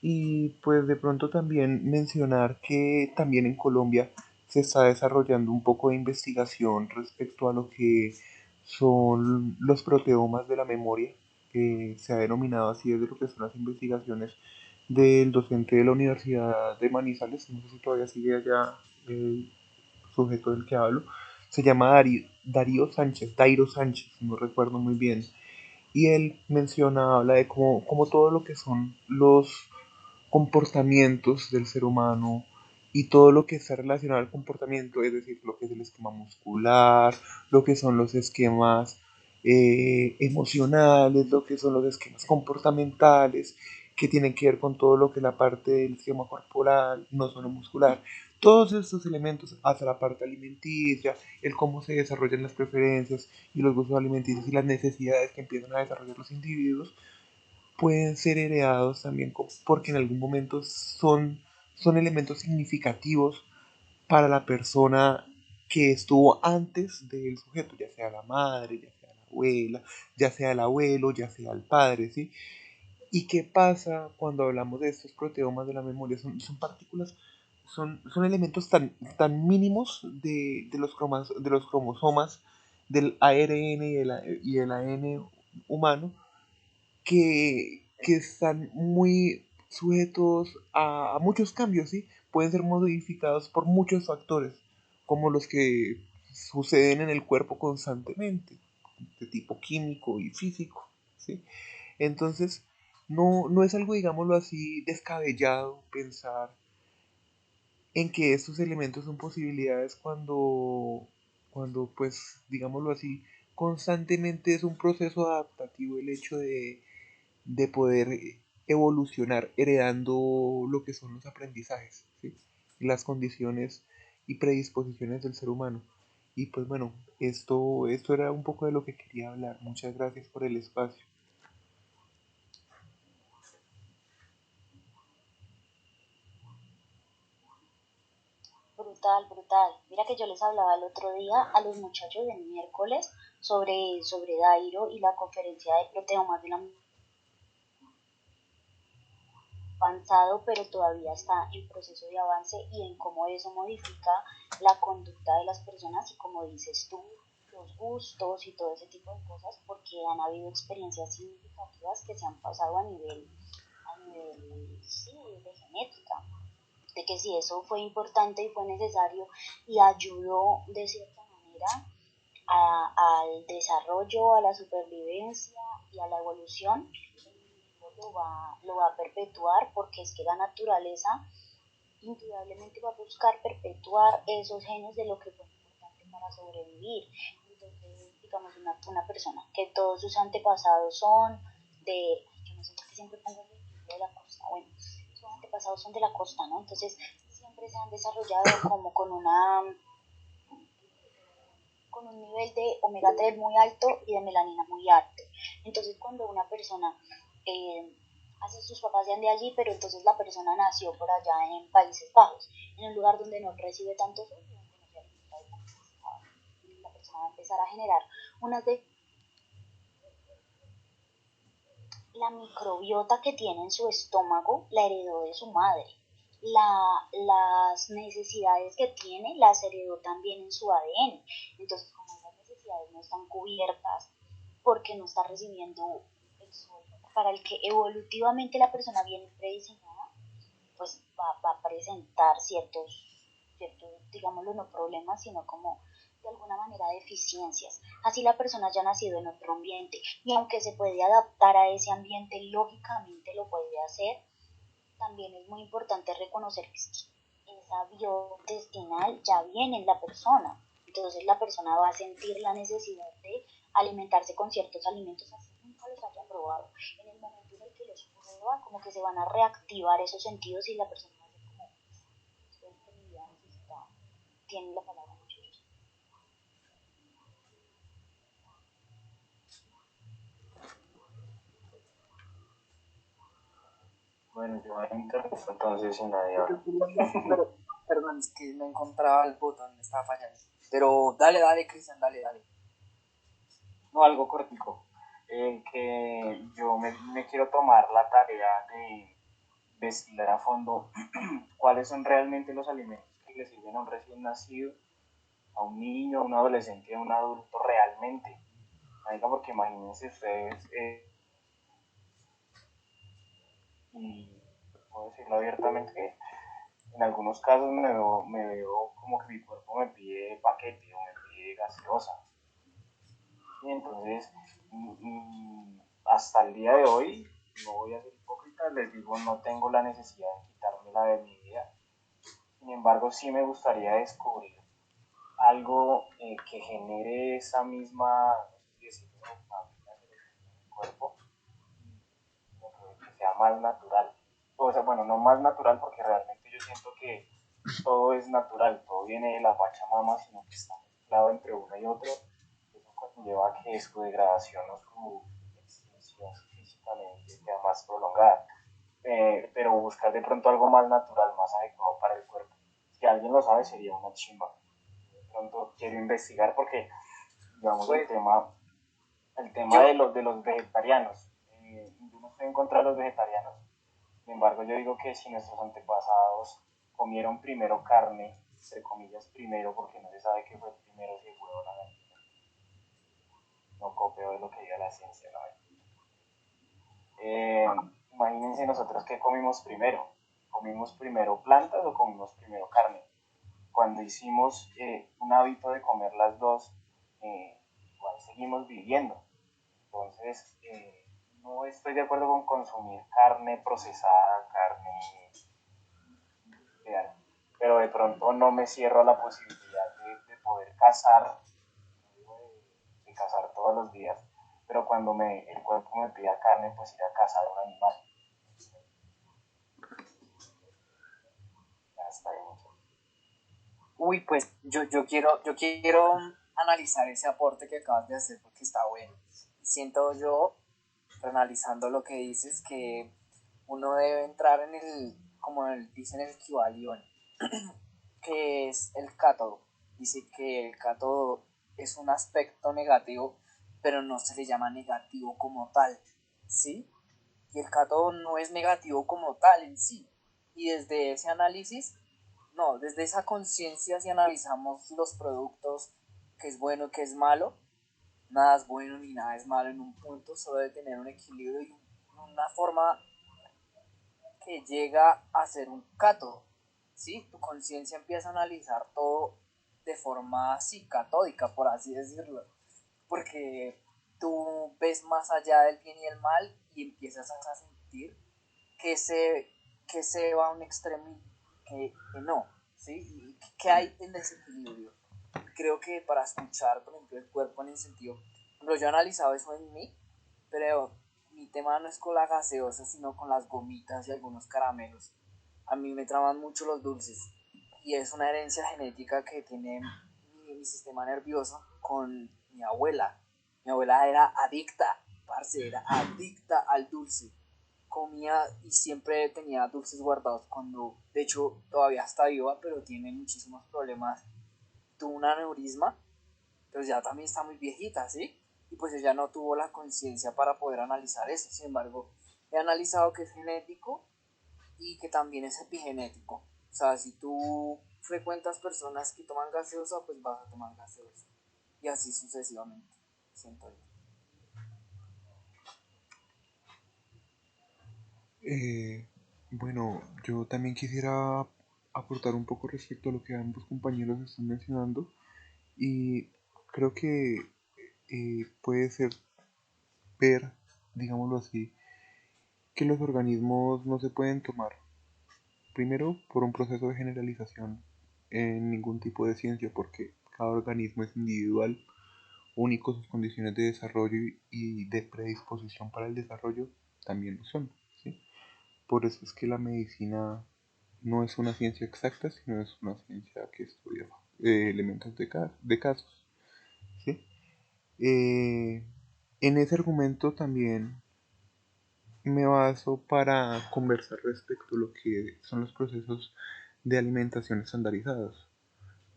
Y pues de pronto también mencionar que también en Colombia se está desarrollando un poco de investigación respecto a lo que son los proteomas de la memoria, que se ha denominado así desde lo que son las investigaciones del docente de la Universidad de Manizales, no sé si todavía sigue allá el sujeto del que hablo, se llama Dairo Sánchez, no recuerdo muy bien, y él menciona, habla de cómo todo lo que son los comportamientos del ser humano y todo lo que está relacionado al comportamiento, es decir, lo que es el esquema muscular, lo que son los esquemas emocionales, lo que son los esquemas comportamentales, que tienen que ver con todo lo que es la parte del esquema corporal, no solo muscular. Todos estos elementos, hasta la parte alimenticia, el cómo se desarrollan las preferencias y los gustos alimenticios y las necesidades que empiezan a desarrollar los individuos, pueden ser heredados también porque en algún momento son elementos significativos para la persona que estuvo antes del sujeto, ya sea la madre, ya sea la abuela, ya sea el abuelo, ya sea el padre, ¿sí? ¿Y qué pasa cuando hablamos de estos proteomas de la memoria? Son partículas, son elementos tan mínimos de los cromosomas del ARN y el AN humano que están muy sujetos a muchos cambios, ¿sí? Pueden ser modificados por muchos factores, como los que suceden en el cuerpo constantemente, de tipo químico y físico, ¿sí? Entonces, no es algo, digámoslo así, descabellado pensar en que estos elementos son posibilidades cuando pues, digámoslo así, constantemente es un proceso adaptativo el hecho de poder evolucionar heredando lo que son los aprendizajes, ¿sí? Las condiciones y predisposiciones del ser humano. Y pues bueno, esto era un poco de lo que quería hablar. Muchas gracias por el espacio. Brutal, brutal. Mira que yo les hablaba el otro día a los muchachos del miércoles sobre Dairo y la conferencia de proteomas de la avanzado, pero todavía está en proceso de avance y en cómo eso modifica la conducta de las personas y como dices tú, los gustos y todo ese tipo de cosas, porque han habido experiencias significativas que se han pasado a nivel sí, de genética, de que si eso fue importante y fue necesario y ayudó de cierta manera al desarrollo, a la supervivencia y a la evolución, el individuo lo va a perpetuar porque es que la naturaleza indudablemente va a buscar perpetuar esos genes de lo que fue importante para sobrevivir. Entonces, digamos, una persona que todos sus antepasados son yo no sé por qué siempre pongo el ejemplo de la costa, bueno, sus antepasados son de la costa, ¿no? Entonces, siempre se han desarrollado como con un nivel de omega 3 muy alto y de melanina muy alto. Entonces, cuando una persona eh, hace sus papás sean de allí, pero entonces la persona nació por allá en Países Bajos, en un lugar donde no recibe tanto sol y donde no se alimenta de tanto pescado. La persona va a empezar a generar unas de la microbiota que tiene en su estómago la heredó de su madre. Las necesidades que tiene las heredó también en su ADN. Entonces, como esas necesidades no están cubiertas porque no está recibiendo el sol para el que evolutivamente la persona viene prediseñada, pues va a presentar ciertos, digámoslo, no problemas, sino como de alguna manera deficiencias. Así la persona ya ha nacido en otro ambiente y aunque se puede adaptar a ese ambiente, lógicamente lo puede hacer. También es muy importante reconocer que esa biodestinal ya viene en la persona. Entonces la persona va a sentir la necesidad de alimentarse con ciertos alimentos así nunca los haya probado. En el momento en el que los prueba, como que se van a reactivar esos sentidos y la persona va a ser como, esto es que mi vida necesita, tiene la palabra muchachos. Bueno, yo voy a interrumpir entonces si nadie habla. Pero, perdón, es que no encontraba el botón, me estaba fallando. Pero dale, Cristian, dale. No, algo cortico. Que yo me quiero tomar la tarea de investigar a fondo cuáles son realmente los alimentos que le sirven a un recién nacido, a un niño, a un adolescente, a un adulto realmente. Marica, porque imagínense ustedes, y puedo decirlo abiertamente, que en algunos casos me veo como que mi cuerpo me pide paquete o me pide gaseosa. Y entonces, hasta el día de hoy, no voy a ser hipócrita, les digo, no tengo la necesidad de quitármela de mi vida. Sin embargo, sí me gustaría descubrir algo que genere esa misma, no sé si decirlo, dopamina que le tiene en el cuerpo, que sea más natural. O sea, bueno, no más natural porque realmente yo siento que todo es natural, todo viene de la Pachamama, sino que está mezclado entre uno y otro. Eso conlleva que su degradación o su extinción físicamente sea más prolongada. Pero buscar de pronto algo más natural, más adecuado para el cuerpo. Si alguien lo sabe, sería una chimba. De pronto quiero investigar porque, digamos, Pues el tema yo, de los vegetarianos. Yo no estoy en contra de los vegetarianos. Sin embargo, yo digo que si nuestros antepasados comieron primero carne, entre comillas primero, porque no se sabe qué fue primero, si el huevo o la gallina, no copio de lo que diga la ciencia, ¿no? Eh, Imagínense nosotros qué comimos primero. ¿Comimos primero plantas o comimos primero carne? Cuando hicimos un hábito de comer las dos, igual seguimos viviendo. Entonces, no estoy de acuerdo con consumir carne procesada, carne industrial, pero de pronto no me cierro a la posibilidad de poder cazar, no digo de cazar todos los días, pero cuando el cuerpo me pida carne, pues ir a cazar un animal. Ya está bien. uy, pues yo quiero analizar ese aporte que acabas de hacer porque está bueno. Siento yo, analizando lo que dices, que uno debe entrar en el, como dicen, el Kybalión, que es el cátodo. Dice que el cátodo es un aspecto negativo, pero no se le llama negativo como tal, ¿sí? Y el cátodo no es negativo como tal en sí. Y desde ese análisis, no, desde esa conciencia, si analizamos los productos, qué es bueno, qué es malo, nada es bueno ni nada es malo en un punto, solo de tener un equilibrio y una forma que llega a ser un cátodo, ¿sí? Tu conciencia empieza a analizar todo de forma así, catódica, por así decirlo, porque tú ves más allá del bien y el mal y empiezas a sentir que se va a un extremo y que no, ¿sí? ¿Y qué hay en ese equilibrio? Creo que para escuchar, por ejemplo, el cuerpo en el sentido, por ejemplo, yo he analizado eso en mí, pero mi tema no es con la gaseosa, sino con las gomitas y algunos caramelos. A mí me traman mucho los dulces y es una herencia genética que tiene mi sistema nervioso con mi abuela. Mi abuela era adicta, parce, era adicta al dulce. Comía y siempre tenía dulces guardados cuando, de hecho, todavía está viva, pero tiene muchísimos problemas. Tuvo un aneurisma, pero ya también está muy viejita, ¿sí? Y pues ella no tuvo la conciencia para poder analizar eso. Sin embargo, he analizado que es genético y que también es epigenético. O sea, si tú frecuentas personas que toman gaseosa, pues vas a tomar gaseosa. Y así sucesivamente, siento yo. Eh, bueno, yo también quisiera aportar un poco respecto a lo que ambos compañeros están mencionando y creo que puede ser ver, digámoslo así, que los organismos no se pueden tomar, primero, por un proceso de generalización en ningún tipo de ciencia, porque cada organismo es individual, único, sus condiciones de desarrollo y de predisposición para el desarrollo también lo son, ¿sí? Por eso es que la medicina no es una ciencia exacta, sino es una ciencia que estudia elementos de casos, ¿sí? Eh, en ese argumento también me baso para conversar respecto a lo que son los procesos de alimentación estandarizados.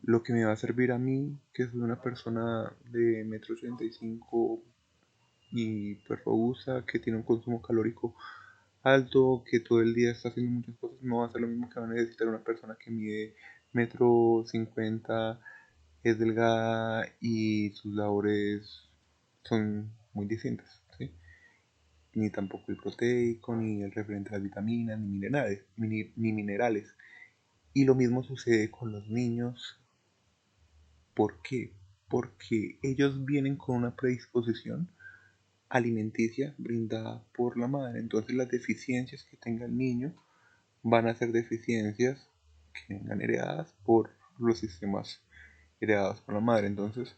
Lo que me va a servir a mí, que soy una persona de 1,85 m y pues robusta, que tiene un consumo calórico alto, que todo el día está haciendo muchas cosas, no va a ser lo mismo que va a necesitar una persona que mide 1,50 m, es delgada y sus labores son muy distintas, ¿sí? Ni tampoco el proteico, ni el referente a las vitaminas, ni minerales. Y lo mismo sucede con los niños. ¿Por qué? Porque ellos vienen con una predisposición alimenticia brindada por la madre. Entonces las deficiencias que tenga el niño van a ser deficiencias que vengan heredadas por los sistemas heredados por la madre. Entonces,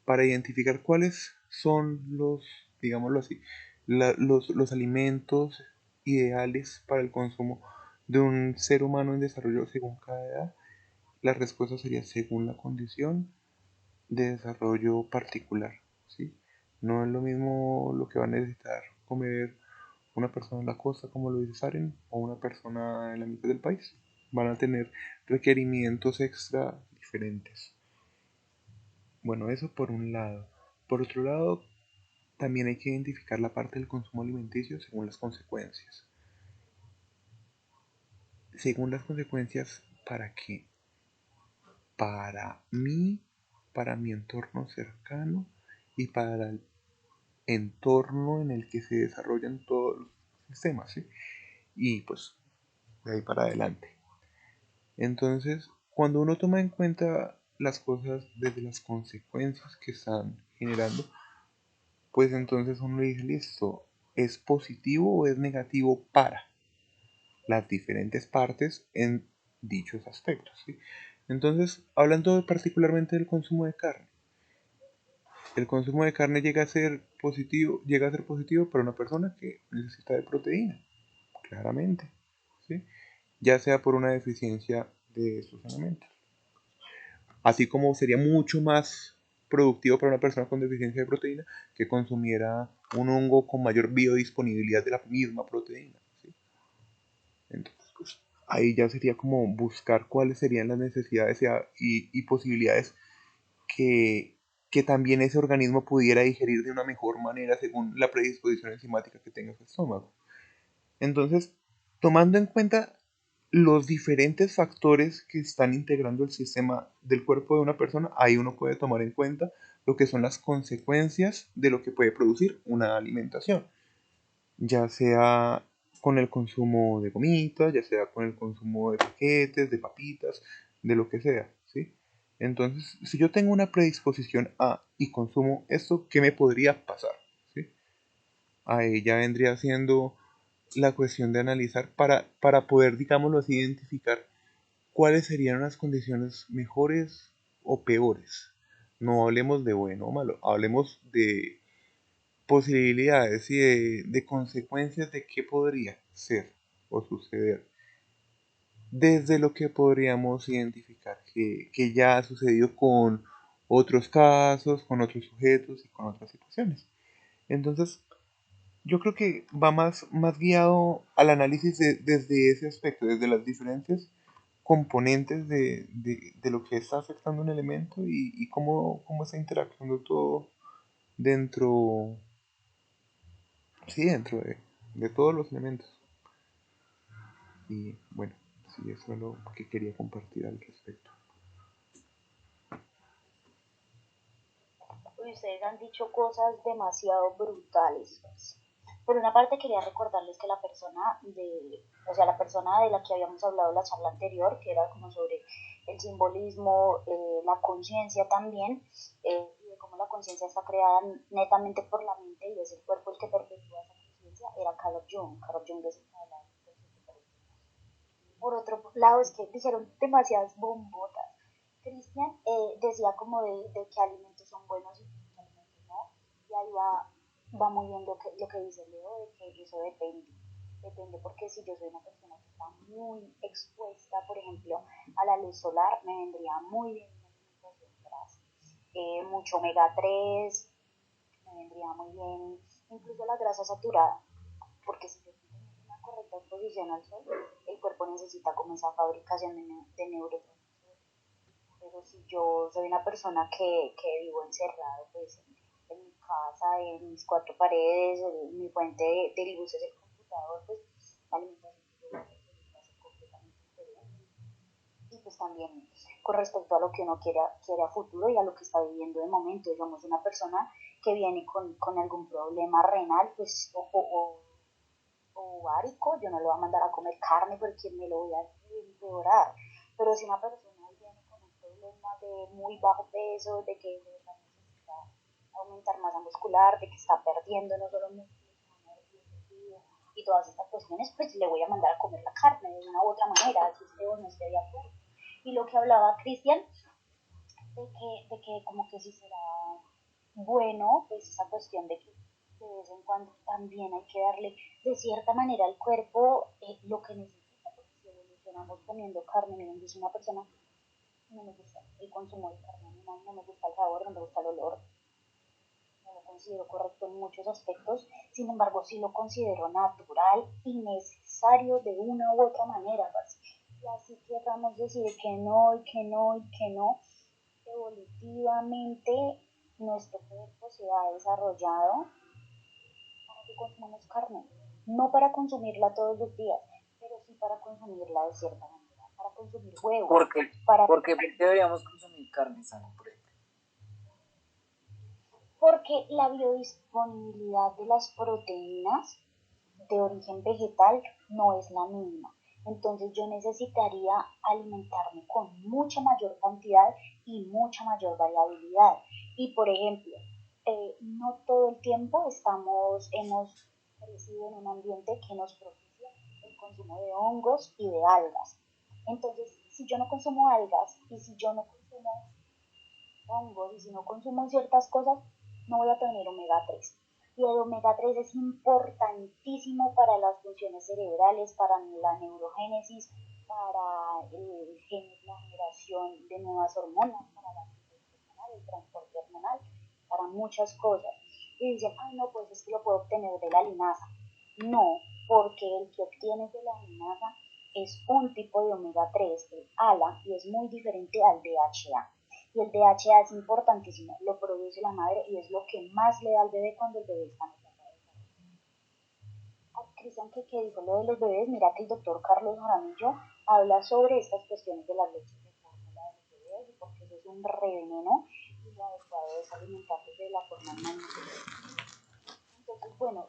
para identificar cuáles son los, digámoslo así, los alimentos ideales para el consumo de un ser humano en desarrollo según cada edad, la respuesta sería según la condición de desarrollo particular, ¿sí? No es lo mismo lo que va a necesitar comer una persona en la costa, como lo dice Saren, o una persona en la mitad del país. Van a tener requerimientos extra diferentes. Bueno, eso por un lado. Por otro lado, también hay que identificar la parte del consumo alimenticio según las consecuencias. Según las consecuencias, ¿para qué? Para mí, para mi entorno cercano y para el entorno en el que se desarrollan todos los sistemas, ¿sí? Y pues de ahí para adelante. Entonces, cuando uno toma en cuenta las cosas desde las consecuencias que están generando, pues entonces uno dice, listo, ¿es positivo o es negativo para las diferentes partes en dichos aspectos? ¿Sí? Entonces, hablando particularmente del consumo de carne, el consumo de carne llega a ser positivo para una persona que necesita de proteína, claramente, ¿sí? Ya sea por una deficiencia de estos elementos. Así como sería mucho más productivo para una persona con deficiencia de proteína que consumiera un hongo con mayor biodisponibilidad de la misma proteína, ¿sí? Entonces, pues, ahí ya sería como buscar cuáles serían las necesidades y posibilidades que, que también ese organismo pudiera digerir de una mejor manera según la predisposición enzimática que tenga su estómago. Entonces, tomando en cuenta los diferentes factores que están integrando el sistema del cuerpo de una persona, ahí uno puede tomar en cuenta lo que son las consecuencias de lo que puede producir una alimentación, ya sea con el consumo de gomitas, ya sea con el consumo de paquetes, de papitas, de lo que sea, ¿sí? Entonces, si yo tengo una predisposición a y consumo esto, ¿qué me podría pasar? ¿Sí? Ahí ya vendría siendo la cuestión de analizar para poder, digámoslo así, identificar cuáles serían las condiciones mejores o peores. No hablemos de bueno o malo, hablemos de posibilidades y de consecuencias de qué podría ser o suceder. Desde lo que podríamos identificar que ya ha sucedido con otros casos, con otros sujetos y con otras situaciones. Entonces, yo creo que va más guiado al análisis desde ese aspecto, desde las diferentes componentes de lo que está afectando un elemento y cómo está interactuando todo dentro, sí, dentro de todos los elementos. Y bueno, sí, eso es lo que quería compartir al respecto. Uy, ustedes han dicho cosas demasiado brutales. Por una parte quería recordarles que la persona de la que habíamos hablado en la charla anterior, que era como sobre el simbolismo, la conciencia también, y de cómo la conciencia está creada netamente por la mente y es el cuerpo el que perpetúa esa conciencia, era Carl Jung. Carl Jung es el que hablaba del concepto colectivo. Por otro lado, es que dijeron demasiadas bombotas. Cristian decía como de qué alimentos son buenos y qué alimentos no, y ahí va muy bien lo que dice Leo, de que eso depende porque si yo soy una persona que está muy expuesta, por ejemplo, a la luz solar, me vendría muy bien una alimentación grasa, mucho omega 3, me vendría muy bien incluso la grasa saturada, porque si yo tengo una correcta exposición al sol, el cuerpo necesita como esa fabricación de neurotransmisores. Pero si yo soy una persona que vivo encerrado, pues en mi casa, en mis cuatro paredes, en mi fuente de luz es el computador, pues la alimentación que yo voy a recibir va a ser completamente diferente. Y pues también con respecto a lo que uno quiere a futuro y a lo que está viviendo de momento, digamos, una persona que viene con algún problema renal, pues, o ovárico, yo no le voy a mandar a comer carne porque me lo voy a empeorar. Pero si una persona viene con un problema de muy bajo peso, de que de verdad necesita aumentar masa muscular, de que está perdiendo no solo músculos, sino nervios, tejido y todas estas cuestiones, pues le voy a mandar a comer la carne de una u otra manera, si usted o no esté de acuerdo. Y lo que hablaba Cristian, de que como que si será bueno, pues esa cuestión de que de vez en cuando también hay que darle de cierta manera al cuerpo lo que necesita, porque si evolucionamos comiendo carne, miren, yo soy una persona, no me gusta el consumo de carne animal, no me gusta el sabor, no me gusta el olor, no lo considero correcto en muchos aspectos, sin embargo sí lo considero natural y necesario de una u otra manera, pues. Y así querramos decir que no y que no y que no, evolutivamente nuestro cuerpo se ha desarrollado para que consumamos carne, no para consumirla todos los días, pero sí para consumirla de cierta manera, para consumir huevos, ¿Por qué? para ¿Por qué deberíamos consumir carne sana, por ejemplo? porque la biodisponibilidad de las proteínas de origen vegetal no es la misma. Entonces yo necesitaría alimentarme con mucha mayor cantidad y mucha mayor variabilidad. Y por ejemplo, no todo el tiempo hemos crecido en un ambiente que nos propicia el consumo de hongos y de algas. Entonces, si yo no consumo algas y si yo no consumo hongos y si no consumo ciertas cosas, no voy a tener omega 3. Y el omega 3 es importantísimo para las funciones cerebrales, para la neurogénesis, para la generación de nuevas hormonas, para la síntesis hormonal, el transporte hormonal, para muchas cosas. Y dicen, ay no, pues es que lo puedo obtener de la linaza. No, porque el que obtienes de la linaza es un tipo de omega 3, el ALA, y es muy diferente al DHA. Y el DHA es importantísimo, lo produce la madre y es lo que más le da al bebé cuando el bebé está en etapa de desarrollo. Cristian, que dijo lo de los bebés, mira que el doctor Carlos Jaramillo habla sobre estas cuestiones de las leches de fórmula de los bebés y porque eso es un reveneno y lo adecuado es alimentarlos de la forma más natural. Entonces, bueno,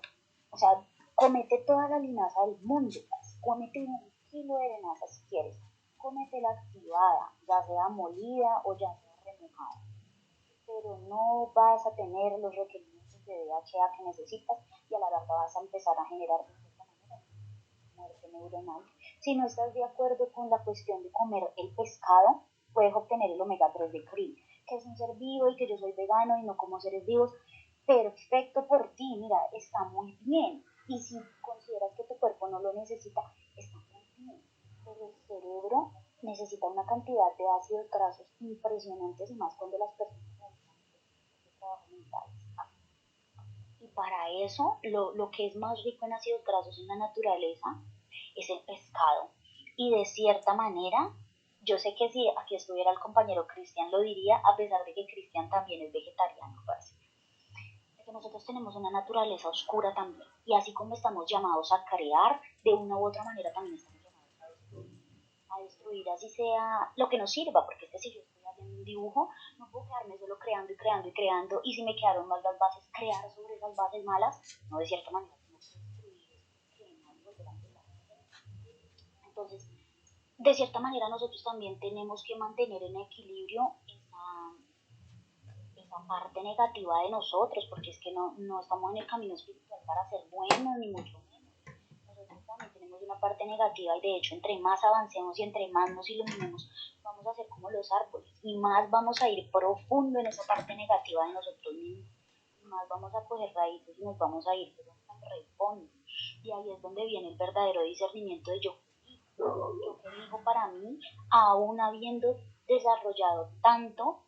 o sea, comete toda la linaza del mundo, pues, comete 1 kilo de linaza si quieres, cómete la activada, ya sea molida o ya sea remojada, pero no vas a tener los requerimientos de DHA que necesitas y a la larga vas a empezar a generar de cierta manera muerte neuronal. Si no estás de acuerdo con la cuestión de comer el pescado, puedes obtener el omega 3 de krill, que es un ser vivo y que yo soy vegano y no como seres vivos. Perfecto por ti, mira, está muy bien. Y si consideras que tu cuerpo no lo necesita, está muy bien. Pero el cerebro necesita una cantidad de ácidos grasos impresionantes y más cuando las personas realizan trabajo mental. Y para eso, lo que es más rico en ácidos grasos en la naturaleza es el pescado. Y de cierta manera, yo sé que si aquí estuviera el compañero Cristian lo diría, a pesar de que Cristian también es vegetariano, pues. Que nosotros tenemos una naturaleza oscura también. Y así como estamos llamados a crear, de una u otra manera también estamos llamados a destruir. A destruir así sea lo que nos sirva, porque es que si yo estoy haciendo un dibujo, no puedo quedarme solo creando y creando y creando, y si me quedaron mal las bases, crear sobre esas bases malas, no de cierta manera. Entonces, de cierta manera nosotros también tenemos que mantener en equilibrio esa parte negativa de nosotros, porque es que no estamos en el camino espiritual para ser buenos, ni mucho menos. Nosotros también tenemos una parte negativa y de hecho entre más avancemos y entre más nos iluminemos, vamos a ser como los árboles y más vamos a ir profundo en esa parte negativa de nosotros mismos y más vamos a coger raíces y nos vamos a ir hasta el refondo. Y ahí es donde viene el verdadero discernimiento de yo que elijo para mí, aún habiendo desarrollado tanto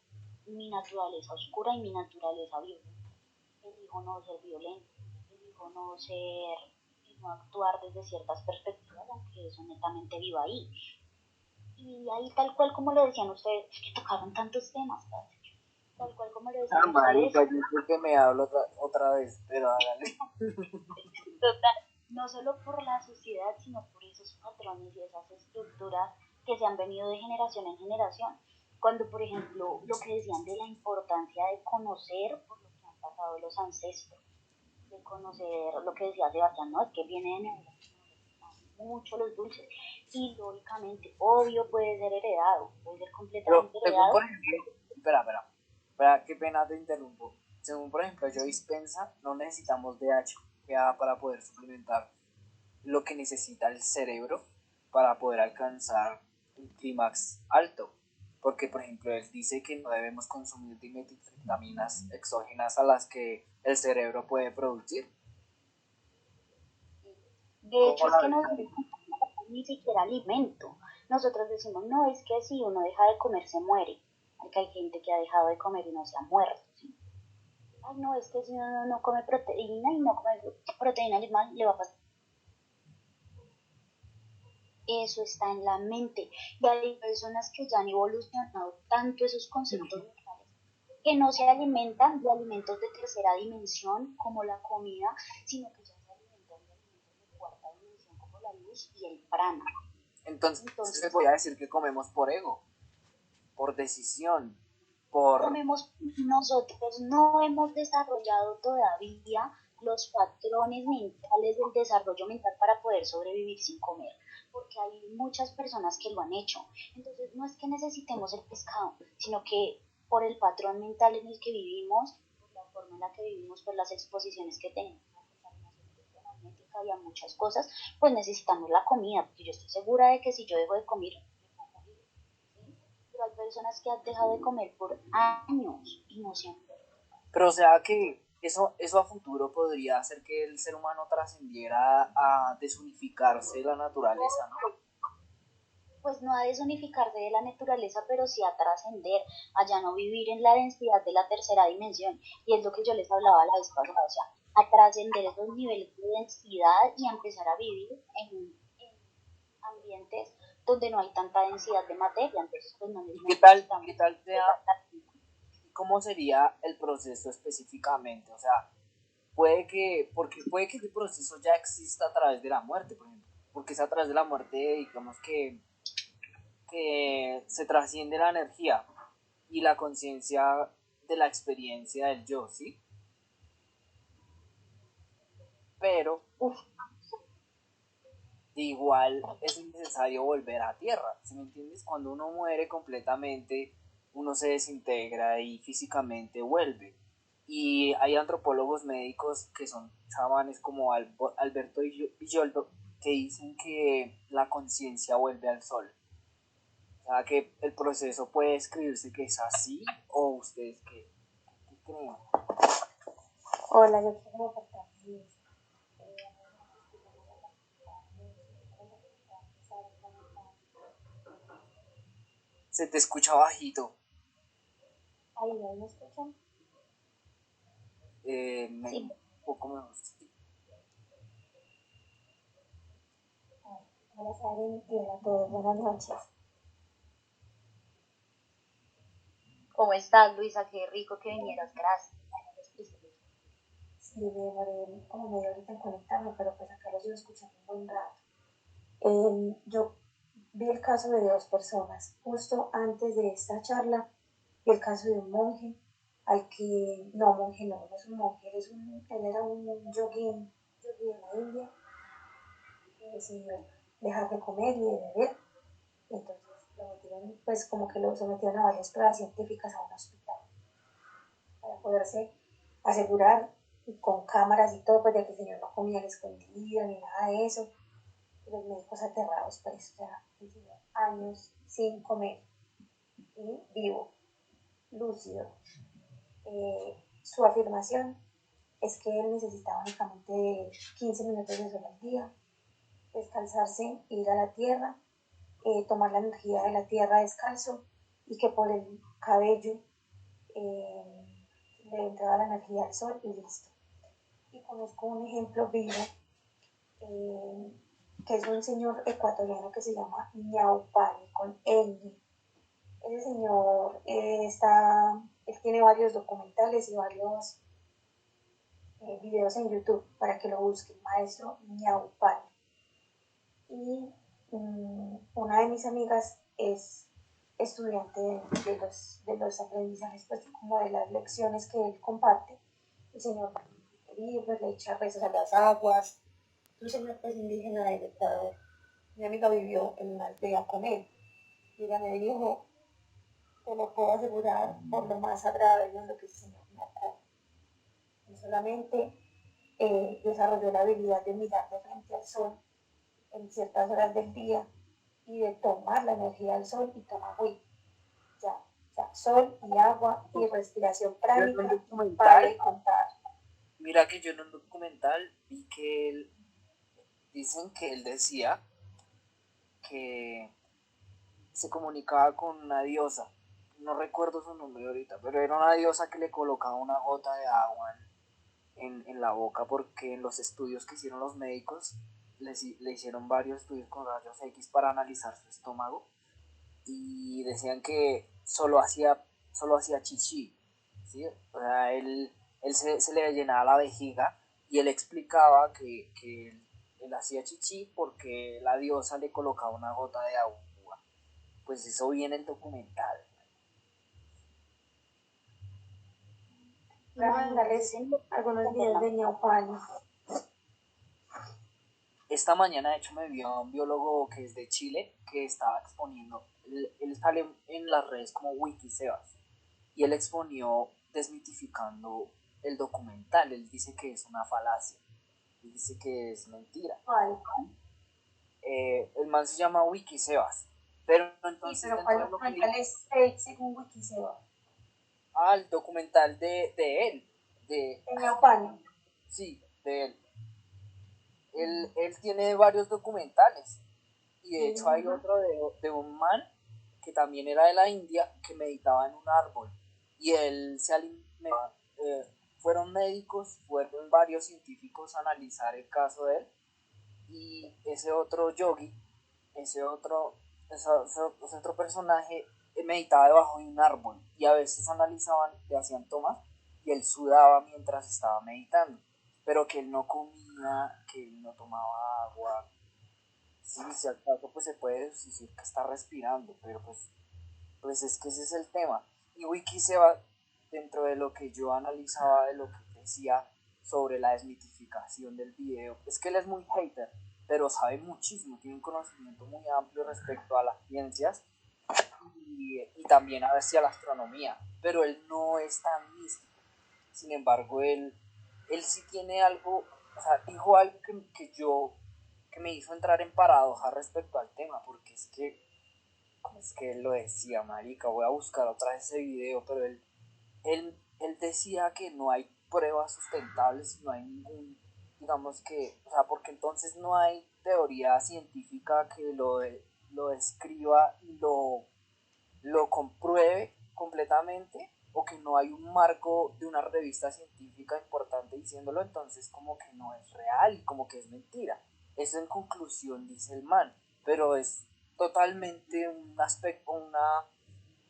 mi naturaleza oscura y mi naturaleza violenta. Elijo no ser violento, elijo no actuar desde ciertas perspectivas, aunque eso netamente viva ahí. Y ahí tal cual como lo decían ustedes, es que tocaron tantos temas, parce. Tal cual como lo decían ustedes. Marica, yo creo que me hablo otra vez, pero hágale. Total, no solo por la sociedad, sino por esos patrones y esas estructuras que se han venido de generación en generación. Cuando, por ejemplo, lo que decían de la importancia de conocer por lo que han pasado los ancestros, de conocer lo que decía Sebastián, no, es que viene de Nebraska, mucho los dulces, y lógicamente, obvio, puede ser heredado, puede ser Pero, completamente según heredado. por ejemplo, espera, qué pena te interrumpo. Según por ejemplo Joe Dispenza, no necesitamos DHA para poder suplementar lo que necesita el cerebro para poder alcanzar un clímax alto. Porque, por ejemplo, él dice que no debemos consumir dimetiltriptaminas exógenas a las que el cerebro puede producir. De hecho, ¿Cómo es la que no ves? ni siquiera alimento. Nosotros decimos, no, es que si uno deja de comer se muere. Porque hay gente que ha dejado de comer y no se ha muerto. ¿Sí? Ay, no, es que si uno no come proteína y no come proteína animal, le va a pasar. Eso está en la mente. Y hay personas que ya han evolucionado tanto esos conceptos mentales que no se alimentan de alimentos de tercera dimensión como la comida, sino que ya se alimentan de alimentos de cuarta dimensión como la luz y el prana. Entonces, se Entonces, podría decir que comemos por ego, por decisión, por... nosotros no hemos desarrollado todavía los patrones mentales del desarrollo mental para poder sobrevivir sin comer, porque hay muchas personas que lo han hecho. Entonces no es que necesitemos el pescado, sino que por el patrón mental en el que vivimos, por la forma en la que vivimos, por las exposiciones que tenemos a la contaminación electromagnética y a muchas cosas, pues necesitamos la comida, porque yo estoy segura de que si yo dejo de comer, pero hay personas que han dejado de comer por años y no se han muerto. Pero o sea que eso a futuro podría hacer que el ser humano trascendiera a desunificarse de la naturaleza, ¿no? Pues no a desunificarse de la naturaleza, pero sí a trascender, a ya no vivir en la densidad de la tercera dimensión. Y es lo que yo les hablaba la vez pasada, o sea, a trascender esos niveles de densidad y a empezar a vivir en ambientes donde no hay tanta densidad de materia, entonces pues no ¿Y necesitamos qué tal sea, cómo sería el proceso específicamente? O sea, porque puede que ese proceso ya exista a través de la muerte, por ejemplo, porque es a través de la muerte, digamos que se trasciende la energía y la conciencia de la experiencia del yo, ¿sí? Pero Uf, igual es necesario volver a tierra, ¿sí me entiendes? Cuando uno muere completamente, uno se desintegra y físicamente vuelve. Y hay antropólogos médicos que son chamanes como Alberto Villoldo que dicen que la conciencia vuelve al sol. O sea, que el proceso puede escribirse que es así, o ustedes qué creen. Hola, yo quiero aportar Se te escucha bajito. ahí me escuchan. sí, Un poco mejor. Hola, Karen, y hola a todos, buenas noches. ¿cómo estás, Luisa? Qué rico que vinieras, gracias. Sí, me demoré como media horita en conectarme, pero pues acá los iba escuchando un buen rato. Yo vi el caso de dos personas. Justo antes de esta charla, vi el caso de un monje, al que, no, monje no es un monje, él era un yogi en la India, sí, dejar de comer y de beber. Entonces lo metieron, pues como que lo sometieron a varias pruebas científicas a un hospital para poderse asegurar y con cámaras y todo, pues de que el señor no comía al escondido ni nada de eso. Y los médicos aterrados, pues, o sea, el señor años sin comer y vivo, lúcido. Su afirmación es que él necesitaba únicamente 15 minutos de sol al día, descalzarse, ir a la tierra, tomar la energía de la tierra descalzo y que por el cabello eh, le entraba la energía al sol y listo. Y conozco un ejemplo vivo eh, que es un señor ecuatoriano que se llama Ñaupani con Ñ. Ese señor él tiene varios documentales y varios videos en YouTube para que lo busquen, maestro Ñaupani. Y una de mis amigas es estudiante de los aprendizajes, pues como de las lecciones que él comparte. El señor libros, le echa rezos a las aguas. Un señor pues indígena de Ecuador. Mi amiga vivió en una aldea con él. Y ella me dijo, te lo puedo asegurar por lo más sagrado del mundo que ese señor no come. No solamente desarrolló la habilidad de mirar de frente al sol en ciertas horas del día y de tomar la energía del sol y tomar agua. Ya, sol y agua y respiración pránica, para contar. Mira que yo en un documental vi que dicen que él decía que se comunicaba con una diosa, no recuerdo su nombre ahorita, pero era una diosa que le colocaba una gota de agua en la boca, porque en los estudios que hicieron los médicos le hicieron varios estudios con rayos X para analizar su estómago y decían que solo hacía chichi, ¿sí? O sea, él se le llenaba la vejiga y él explicaba que él hacía chichi porque la diosa le colocaba una gota de agua. Pues eso viene en el documental. Voy a mandarles algunos videos de Ñaupani. Esta mañana, de hecho, me vio a un biólogo que es de Chile que estaba exponiendo. Él sale en las redes como Wikisebas y él exponió desmitificando el documental. Él dice que es una falacia, él dice que es mentira. El man se llama Wikisebas, pero entonces sí, pero ¿cuál documental es fake según Wikisebas? El documental de él. De Ñaupani. Sí, de él. Él tiene varios documentales y de hecho hay otro de un man que también era de la India que meditaba en un árbol y él se alimentaba. Fueron médicos, fueron varios científicos a analizar el caso de él y ese otro yogi, ese otro personaje meditaba debajo de un árbol y a veces analizaban, le hacían tomas y él sudaba mientras estaba meditando, pero que él no comía, que él no tomaba agua. Sí, si al caso pues se puede decir que está respirando, pero pues es que ese es el tema. Y Wiki se va dentro de lo que yo analizaba, de lo que decía sobre la desmitificación del video. Es que él es muy hater, pero sabe muchísimo, tiene un conocimiento muy amplio respecto a las ciencias y también hacia la astronomía, pero él no es tan místico. Sin embargo, él sí tiene algo, o sea, dijo algo que me hizo entrar en paradoja respecto al tema, porque es que, como es que él lo decía, marica, voy a buscar otra vez ese video, pero él decía que no hay pruebas sustentables, no hay ningún, digamos que, o sea, porque entonces no hay teoría científica que lo describa y lo compruebe completamente o que no hay un marco de una revista científica importante diciéndolo, entonces como que no es real y como que es mentira. Eso en conclusión dice el man, pero es totalmente un aspecto,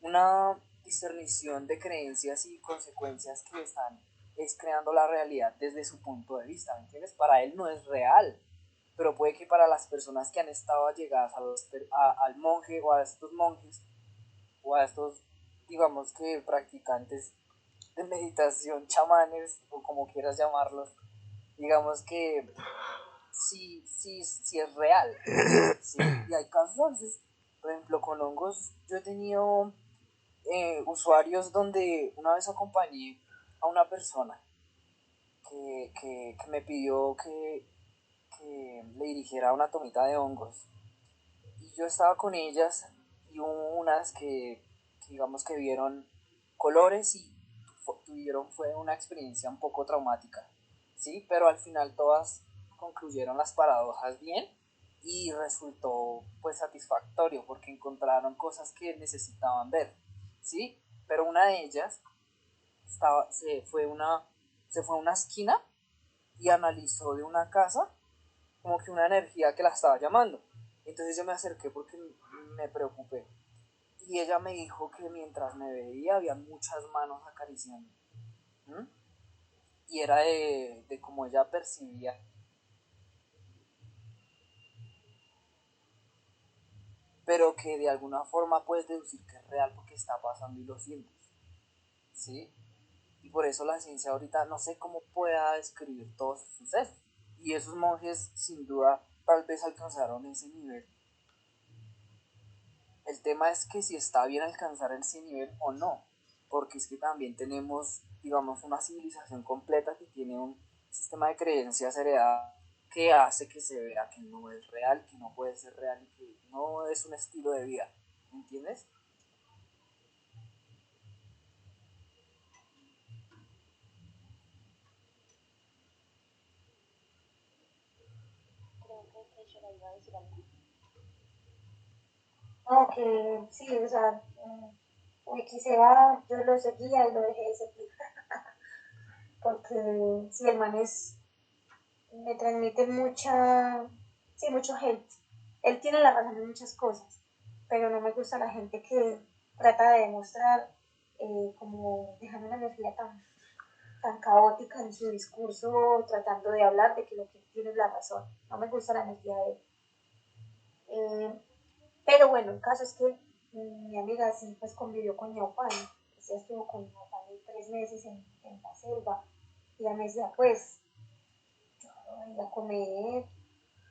una discernición de creencias y consecuencias que están es creando la realidad desde su punto de vista, ¿me entiendes? Para él no es real, pero puede que para las personas que han estado allegadas al monje o a estos monjes o a estos, digamos que practicantes de meditación, chamanes o como quieras llamarlos, digamos que sí es real. ¿Sí? Y hay casos a veces, por ejemplo, con hongos, yo he tenido usuarios donde una vez acompañé a una persona que me pidió que le dirigiera una tomita de hongos. Y yo estaba con ellas y hubo unas que digamos que vieron colores y tuvieron fue una experiencia un poco traumática, ¿sí? Pero al final todas concluyeron las paradojas bien y resultó pues satisfactorio porque encontraron cosas que necesitaban ver, ¿sí? Pero una de ellas se fue a una esquina y analizó de una casa como que una energía que la estaba llamando. Entonces yo me acerqué porque me preocupé. Y ella me dijo que mientras me veía había muchas manos acariciando. ¿Mm? Y era de cómo ella percibía. Pero que de alguna forma puedes deducir que es real porque está pasando y lo sientes. ¿Sí? Y por eso la ciencia ahorita no sé cómo pueda describir todos esos sucesos. Y esos monjes sin duda tal vez alcanzaron ese nivel. El tema es que si está bien alcanzar ese nivel o no, porque es que también tenemos, digamos, una civilización completa que tiene un sistema de creencias heredado que hace que se vea que no es real, que no puede ser real y que no es un estilo de vida, ¿me entiendes? Creo que Shara iba a decir algo. No, que sí, o sea, Wiki se va, yo lo seguía y lo dejé de seguir, porque si el man me transmite sí, mucho hate. Él tiene la razón en muchas cosas, pero no me gusta la gente que trata de demostrar como dejando una energía tan caótica en su discurso, tratando de hablar de que lo que tiene es la razón. No me gusta la energía de él. Eh, pero bueno, el caso es que mi amiga sí pues convivió con Ñaupán, ella estuvo con Ñaupán 3 meses en la selva, y ella me decía pues, yo iba a comer,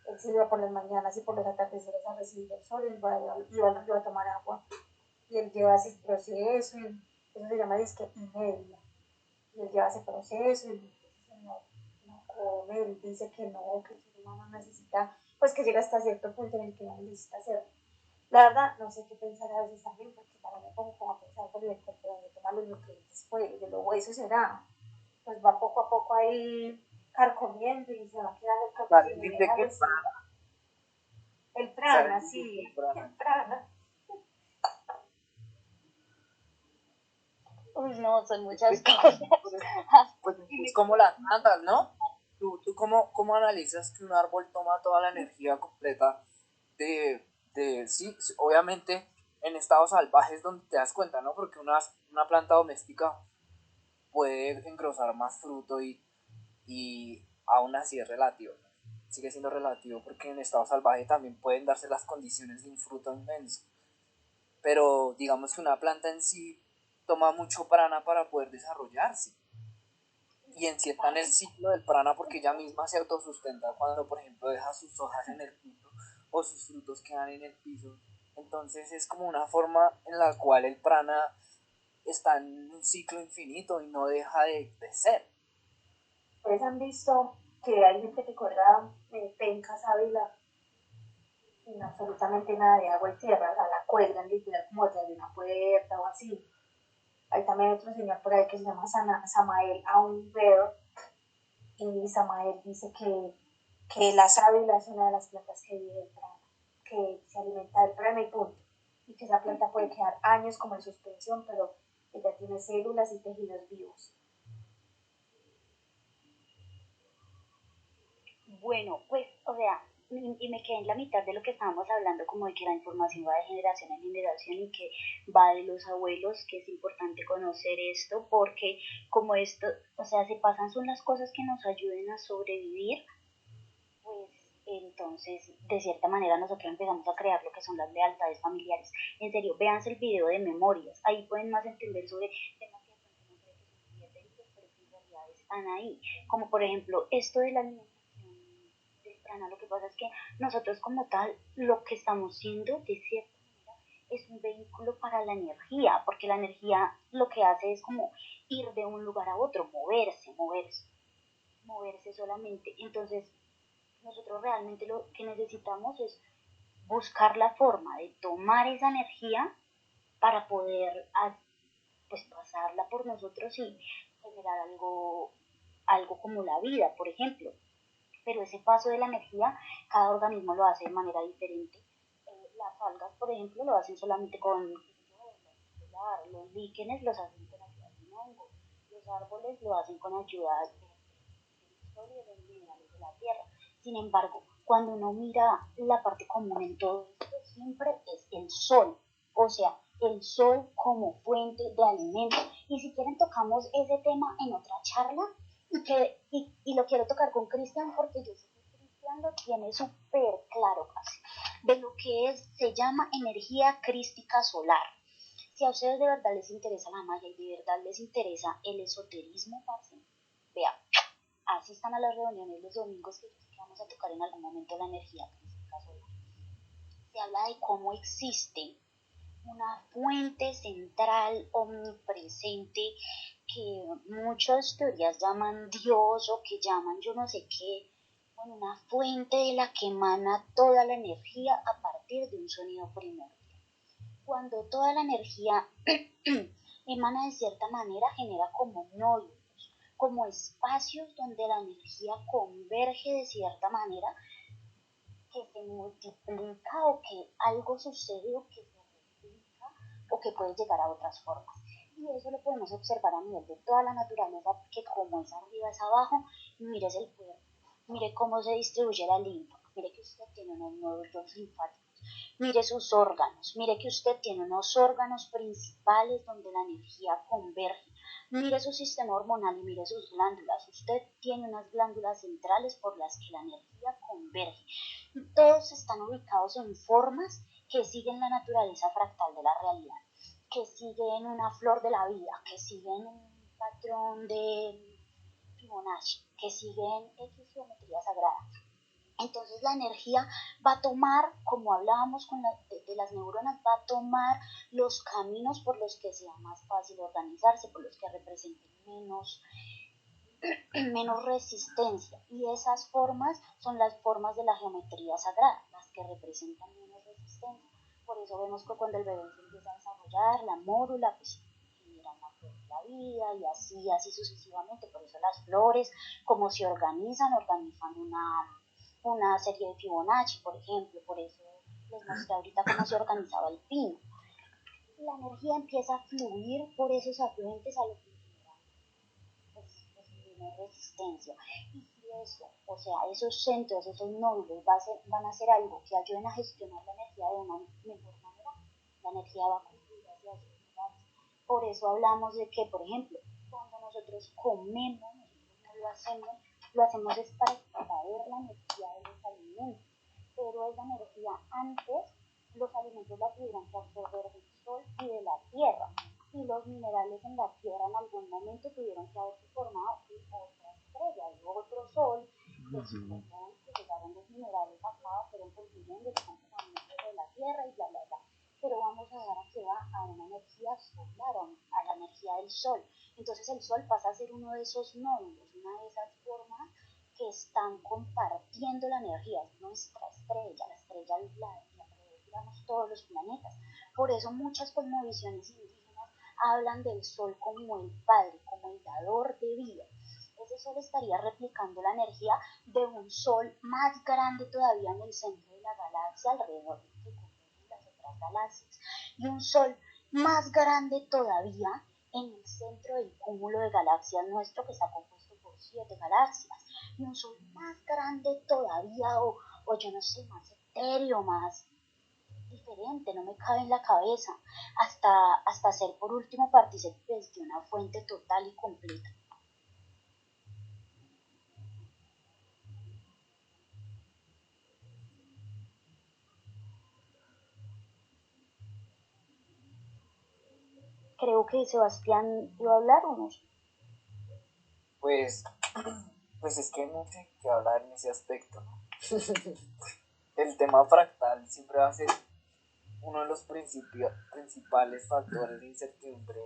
él se iba por las mañanas y por los atardeceres a recibir el sol, iba al río a tomar agua, y él lleva ese proceso, y eso se llama disque media, y él lleva ese proceso, y no come, él dice que no, que el ser humano necesita, pues que llega hasta cierto punto en el que no necesita hacerlo. La verdad, no sé qué pensar a veces también, porque también me pongo como a pensar por el cuerpo donde toma los nutrientes, pues, de luego eso será, pues va poco a poco ahí carcomiendo y se va quedando el cuerpo sin Dice que minerales. El Salen prana, dice que sí, el prana. Uy, no, son muchas cosas. pues es como las plantas, ¿no? ¿Tú cómo analizas que un árbol toma toda la energía completa sí, obviamente en estados salvajes donde te das cuenta, ¿no? Porque una planta doméstica puede engrosar más fruto y aún así es relativo. Sigue siendo relativo porque en estado salvaje también pueden darse las condiciones de un fruto inmenso. Pero digamos que una planta en sí toma mucho prana para poder desarrollarse y encierra en el ciclo del prana porque ella misma se autosustenta cuando, por ejemplo, deja sus hojas en el piso o sus frutos quedan en el piso. Entonces es como una forma en la cual el prana está en un ciclo infinito y no deja de ser. Ustedes han visto que hay gente que cuelga pencas ávila sin absolutamente nada de agua y tierra, o sea, la cuelgan literal como detrás de una puerta o así. Hay también otro señor por ahí que se llama Samael Aumber, y Samael dice que la sábila es una de las plantas que vive del prana, que se alimenta del prana y punto. Y que esa planta puede quedar años como en suspensión, pero ella tiene células y tejidos vivos. Bueno, pues, o sea, y me quedé en la mitad de lo que estábamos hablando, como de que la información va de generación en generación y que va de los abuelos, que es importante conocer esto, porque como esto, o sea, se pasan son las cosas que nos ayuden a sobrevivir, pues entonces de cierta manera nosotros empezamos a crear lo que son las lealtades familiares. En serio, véanse el video de memorias, ahí pueden más entender sobre temas que de pronto no creen que son muy etéricos, pero que en realidad están ahí, como por ejemplo esto de la alimentación del temprana. Lo que pasa es que nosotros como tal, lo que estamos siendo, de cierta manera, es un vehículo para la energía, porque la energía lo que hace es como ir de un lugar a otro, moverse solamente. Entonces, nosotros realmente lo que necesitamos es buscar la forma de tomar esa energía para poder pues pasarla por nosotros y generar algo como la vida, por ejemplo. Pero ese paso de la energía, cada organismo lo hace de manera diferente. Las algas, por ejemplo, lo hacen solamente con los líquenes los hacen con ayuda de un hongo, los árboles lo hacen con ayuda del sol y de los minerales de la tierra. Sin embargo, cuando uno mira la parte común en todo esto, siempre es el sol, o sea, el sol como fuente de alimento. Y si quieren tocamos ese tema en otra charla y lo quiero tocar con Cristian porque yo sé que Cristian lo tiene súper claro casi, de lo que se llama energía crística solar. Si a ustedes de verdad les interesa la magia y de verdad les interesa el esoterismo, parce, vean, asistan a las reuniones los domingos que yo sé que vamos a tocar en algún momento la energía crística solar. Se habla de cómo existe una fuente central omnipresente que muchas teorías llaman Dios o que llaman yo no sé qué, bueno, una fuente de la que emana toda la energía a partir de un sonido primordial. Cuando toda la energía emana de cierta manera, genera como nódulos, como espacios donde la energía converge de cierta manera, que se multiplica o que algo sucede o que se replica o que puede llegar a otras formas. Y eso lo podemos observar a nivel de toda la naturaleza, que como es arriba es abajo, mire el cuerpo, mire cómo se distribuye la linfa, mire que usted tiene unos nódulos linfáticos, mire sus órganos, mire que usted tiene unos órganos principales donde la energía converge, mire su sistema hormonal y mire sus glándulas, usted tiene unas glándulas centrales por las que la energía converge. Todos están ubicados en formas que siguen la naturaleza fractal de la realidad, que siguen una flor de la vida, que siguen un patrón de Fibonacci, que siguen X geometría sagrada. Entonces la energía va a tomar, como hablábamos de las neuronas, va a tomar los caminos por los que sea más fácil organizarse, por los que representen menos resistencia. Y esas formas son las formas de la geometría sagrada, las que representan menos resistencia. Por eso vemos que cuando el bebé se empieza a desarrollar, la mórula, pues genera una flor de la vida y así sucesivamente. Por eso las flores, como se organizan una serie de Fibonacci, por ejemplo. Por eso les mostré ahorita cómo se organizaba el pino. La energía empieza a fluir por esos afluentes a lo que tiene resistencia. Y si eso, o sea, esos centros, esos nódulos van a hacer algo que ayuden a gestionar la energía de una mejor manera, la energía va a fluir hacia esos lugares. Por eso hablamos de que, por ejemplo, cuando nosotros comemos, nosotros no lo hacemos es para extraer la energía de los alimentos, pero esa energía antes los alimentos la tuvieron que absorber del sol y de la tierra, y los minerales en la tierra en algún momento tuvieron que haberse formado otra estrella y otro sol, que que llegaron los minerales acá, fueron construyendo, están de la tierra y bla bla bla. Pero vamos a ver a que va a una energía solar, a la energía del sol. Entonces el sol pasa a ser uno de esos nódulos, una de esas formas que están compartiendo la energía, es nuestra estrella, la estrella la digamos todos los planetas. Por eso muchas cosmovisiones indígenas hablan del sol como el padre, como el dador de vida. Ese sol estaría replicando la energía de un sol más grande todavía en el centro de la galaxia, alrededor de que convergen las otras galaxias, y un sol más grande todavía en el centro del cúmulo de galaxias nuestro, que está compuesto por 7 galaxias, y un sol más grande todavía, o yo no sé, más etéreo, más diferente, no me cabe en la cabeza, hasta ser por último partícipes de una fuente total y completa. Creo que Sebastián iba a hablar o no. Pues, pues es que hay mucho que hablar en ese aspecto, ¿no? El tema fractal siempre va a ser uno de los principales factores de incertidumbre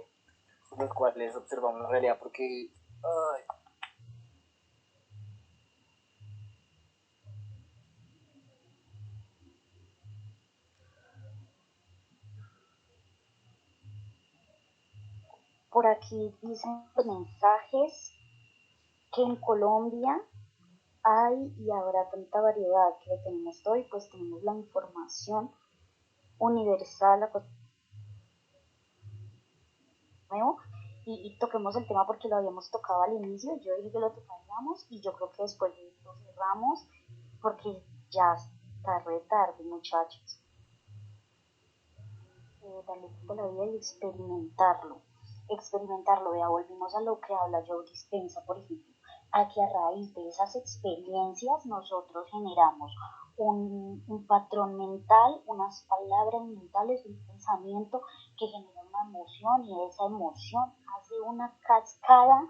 los cuales observamos la realidad, porque Por aquí dicen los mensajes que en Colombia hay y habrá tanta variedad que tenemos hoy, pues tenemos la información universal nuevo y toquemos el tema porque lo habíamos tocado al inicio, yo dije que lo tocaríamos y yo creo que después lo cerramos porque ya está re tarde, muchachos. Darle tiempo a la vida y experimentarlo, ya volvimos a lo que habla Joe Dispenza, por ejemplo, a que a raíz de esas experiencias nosotros generamos un patrón mental, unas palabras mentales, un pensamiento que genera una emoción y esa emoción hace una cascada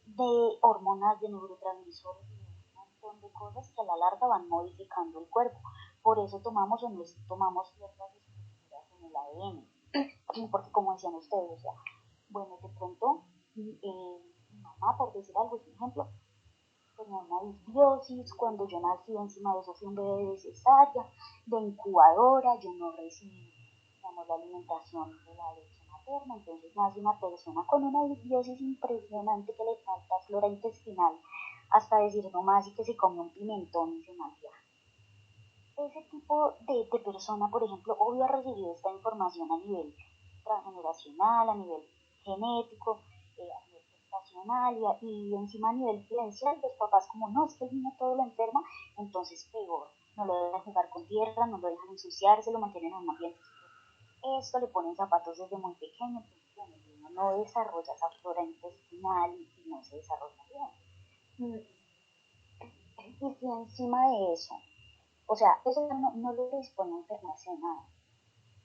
de hormonas, de neurotransmisores y un montón de cosas que a la larga van modificando el cuerpo. Por eso tomamos o no tomamos ciertas estructuras en el ADN. Porque como decían ustedes, o sea, bueno, de pronto mi mamá, por decir algo, es un ejemplo, tenía una disbiosis, cuando yo nací encima de eso fui un bebé de cesárea, de incubadora, yo no recibí, digamos, la alimentación de la leche materna, entonces nace una persona con una disbiosis impresionante que le falta flora intestinal, hasta decir no más y que se come un pimentón y se malviaja. Ese tipo de persona, por ejemplo, obvio ha recibido esta información a nivel transgeneracional, a nivel genético, a nivel gestacional y encima a nivel vivencial, los papás como no, es que el niño todo lo enferma, entonces peor, no lo dejan jugar con tierra, no lo dejan ensuciarse, lo mantienen en un ambiente. Esto le ponen zapatos desde muy pequeño, entonces el niño no desarrolla esa flora intestinal y no se desarrolla bien. Y si encima de eso, o sea, eso no lo predispone a enfermarse de nada.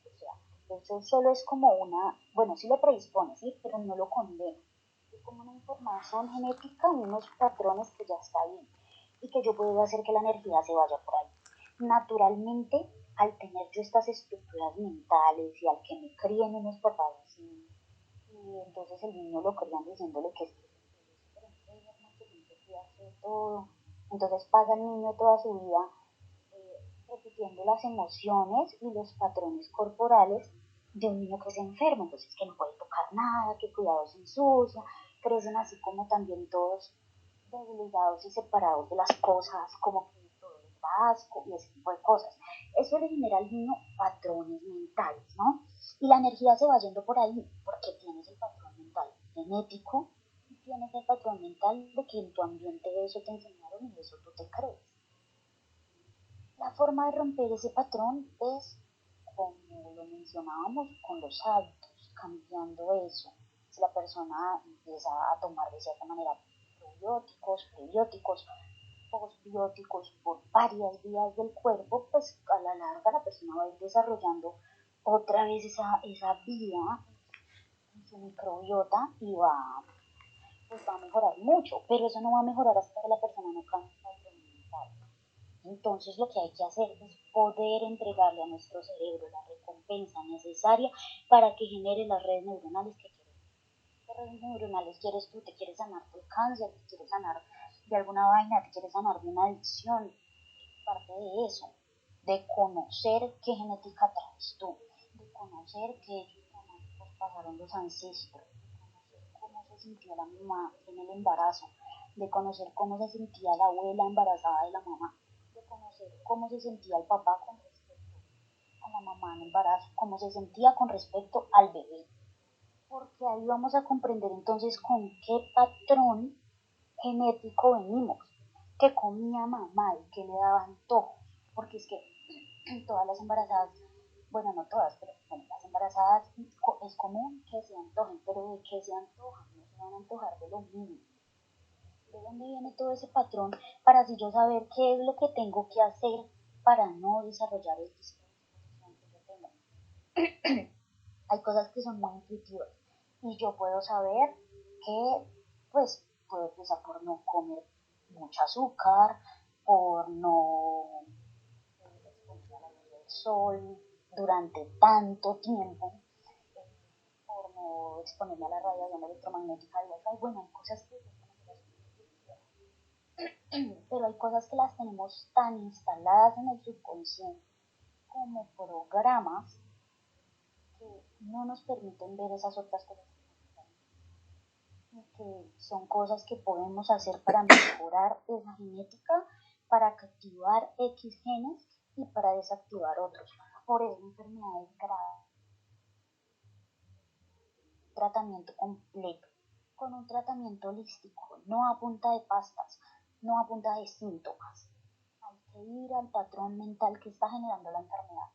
O sea, eso solo es como una, bueno, sí lo predispone, sí, pero no lo condena. Es como una información genética, unos patrones que ya está ahí y que yo puedo hacer que la energía se vaya por ahí. Naturalmente, al tener yo estas estructuras mentales y al que me críen unos papás así, y entonces el niño lo crían diciéndole que es súper enfermo, que tiene que cuidarse de todo. Entonces pasa el niño toda su vida repitiendo las emociones y los patrones corporales de un niño que se enferma, entonces que no puede tocar nada, que cuidado se ensucia, crecen así como también todos desligados y separados de las cosas, como que todo les da asco y ese tipo de cosas. Eso le genera al niño patrones mentales, ¿no? Y la energía se va yendo por ahí, porque tienes el patrón mental genético y tienes el patrón mental de que en tu ambiente eso te enseñaron y eso tú te crees. La forma de romper ese patrón es, como lo mencionábamos, con los hábitos, cambiando eso. Si la persona empieza a tomar de cierta manera probióticos, prebióticos, postbióticos por varias vías del cuerpo, pues a la larga la persona va a ir desarrollando otra vez esa vía en su microbiota y pues va a mejorar mucho, pero eso no va a mejorar hasta que la persona no cambie el patrón mental. Entonces lo que hay que hacer es poder entregarle a nuestro cerebro la recompensa necesaria para que genere las redes neuronales que queremos. ¿Qué redes neuronales quieres tú? ¿Te quieres sanar del cáncer? ¿Te quieres sanar de alguna vaina? ¿Te quieres sanar de una adicción? Parte de eso, de conocer qué genética traes tú, de conocer qué traumáticos pasaron los ancestros, de conocer cómo se sintió la mamá en el embarazo, de conocer cómo se sentía la abuela embarazada de la mamá, de conocer cómo se sentía el papá con respecto a la mamá en embarazo, cómo se sentía con respecto al bebé. Porque ahí vamos a comprender entonces con qué patrón genético venimos, que comía mamá y que le daba antojos, porque es que todas las embarazadas, bueno, no todas, pero bueno, las embarazadas es común que se antojen, pero ¿de qué se antojan? No se van a antojar de lo mismo. ¿De dónde viene todo ese patrón para así yo saber qué es lo que tengo que hacer para no desarrollar esta disposición que yo tengo? Hay cosas que son muy intuitivas y yo puedo saber que pues puedo empezar por no comer mucho azúcar, por no exponerme a la luz del sol durante tanto tiempo, por no exponerme a la radiación electromagnética del Wi-Fi. Bueno, hay cosas que pero hay cosas que las tenemos tan instaladas en el subconsciente como programas que no nos permiten ver esas otras cosas y que son cosas que podemos hacer para mejorar esa genética, para activar X genes y para desactivar otros. Por eso enfermedades graves, tratamiento completo, con un tratamiento holístico, no a punta de pastas, no a punta de síntomas. Hay que ir al patrón mental que está generando la enfermedad.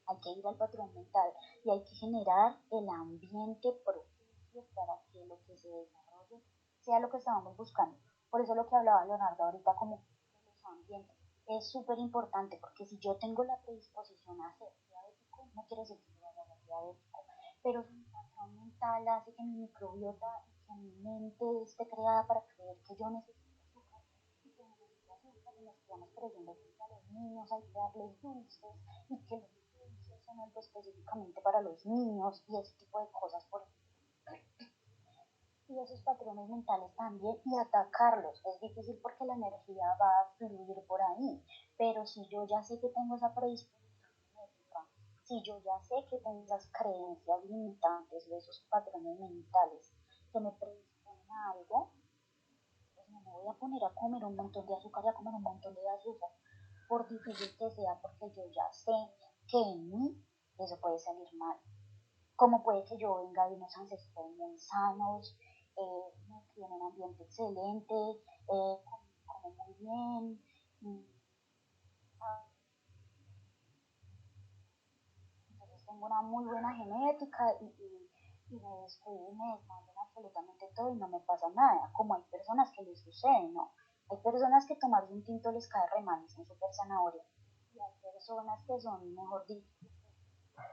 Hay que ir al patrón mental y hay que generar el ambiente propicio para que lo que se desarrolle sea lo que estábamos buscando. Por eso lo que hablaba Leonardo ahorita como de los ambientes es súper importante, porque si yo tengo la predisposición a ser diabético, no quiere decir que yo vaya a ser diabético, pero si mi patrón mental hace que mi microbiota y que mi mente esté creada para creer que yo necesito azúcar y que necesito azúcar y nos estamos creyendo que a los niños hay que darles dulces y que los dulces son algo específicamente para los niños y ese tipo de cosas por y esos patrones mentales también y atacarlos. Es difícil porque la energía va a fluir por ahí, pero si yo ya sé que tengo esa predisposición genética, si yo ya sé que tengo esas creencias limitantes de esos patrones mentales que me predisponen a algo, pues no me voy a poner a comer un montón de azúcar y a comer un montón de azúcar, por difícil que sea, porque yo ya sé que en mí eso puede salir mal. Como puede que yo venga de unos ancestros muy sanos, me crié en un ambiente excelente, como muy bien, entonces tengo una muy buena genética y me descuido y me desmando absolutamente todo y no me pasa nada, como hay personas que les sucede, ¿no? Hay personas que tomarse un tinto les cae re mal y son súper zanahoria, y hay personas que son, mejor dicho,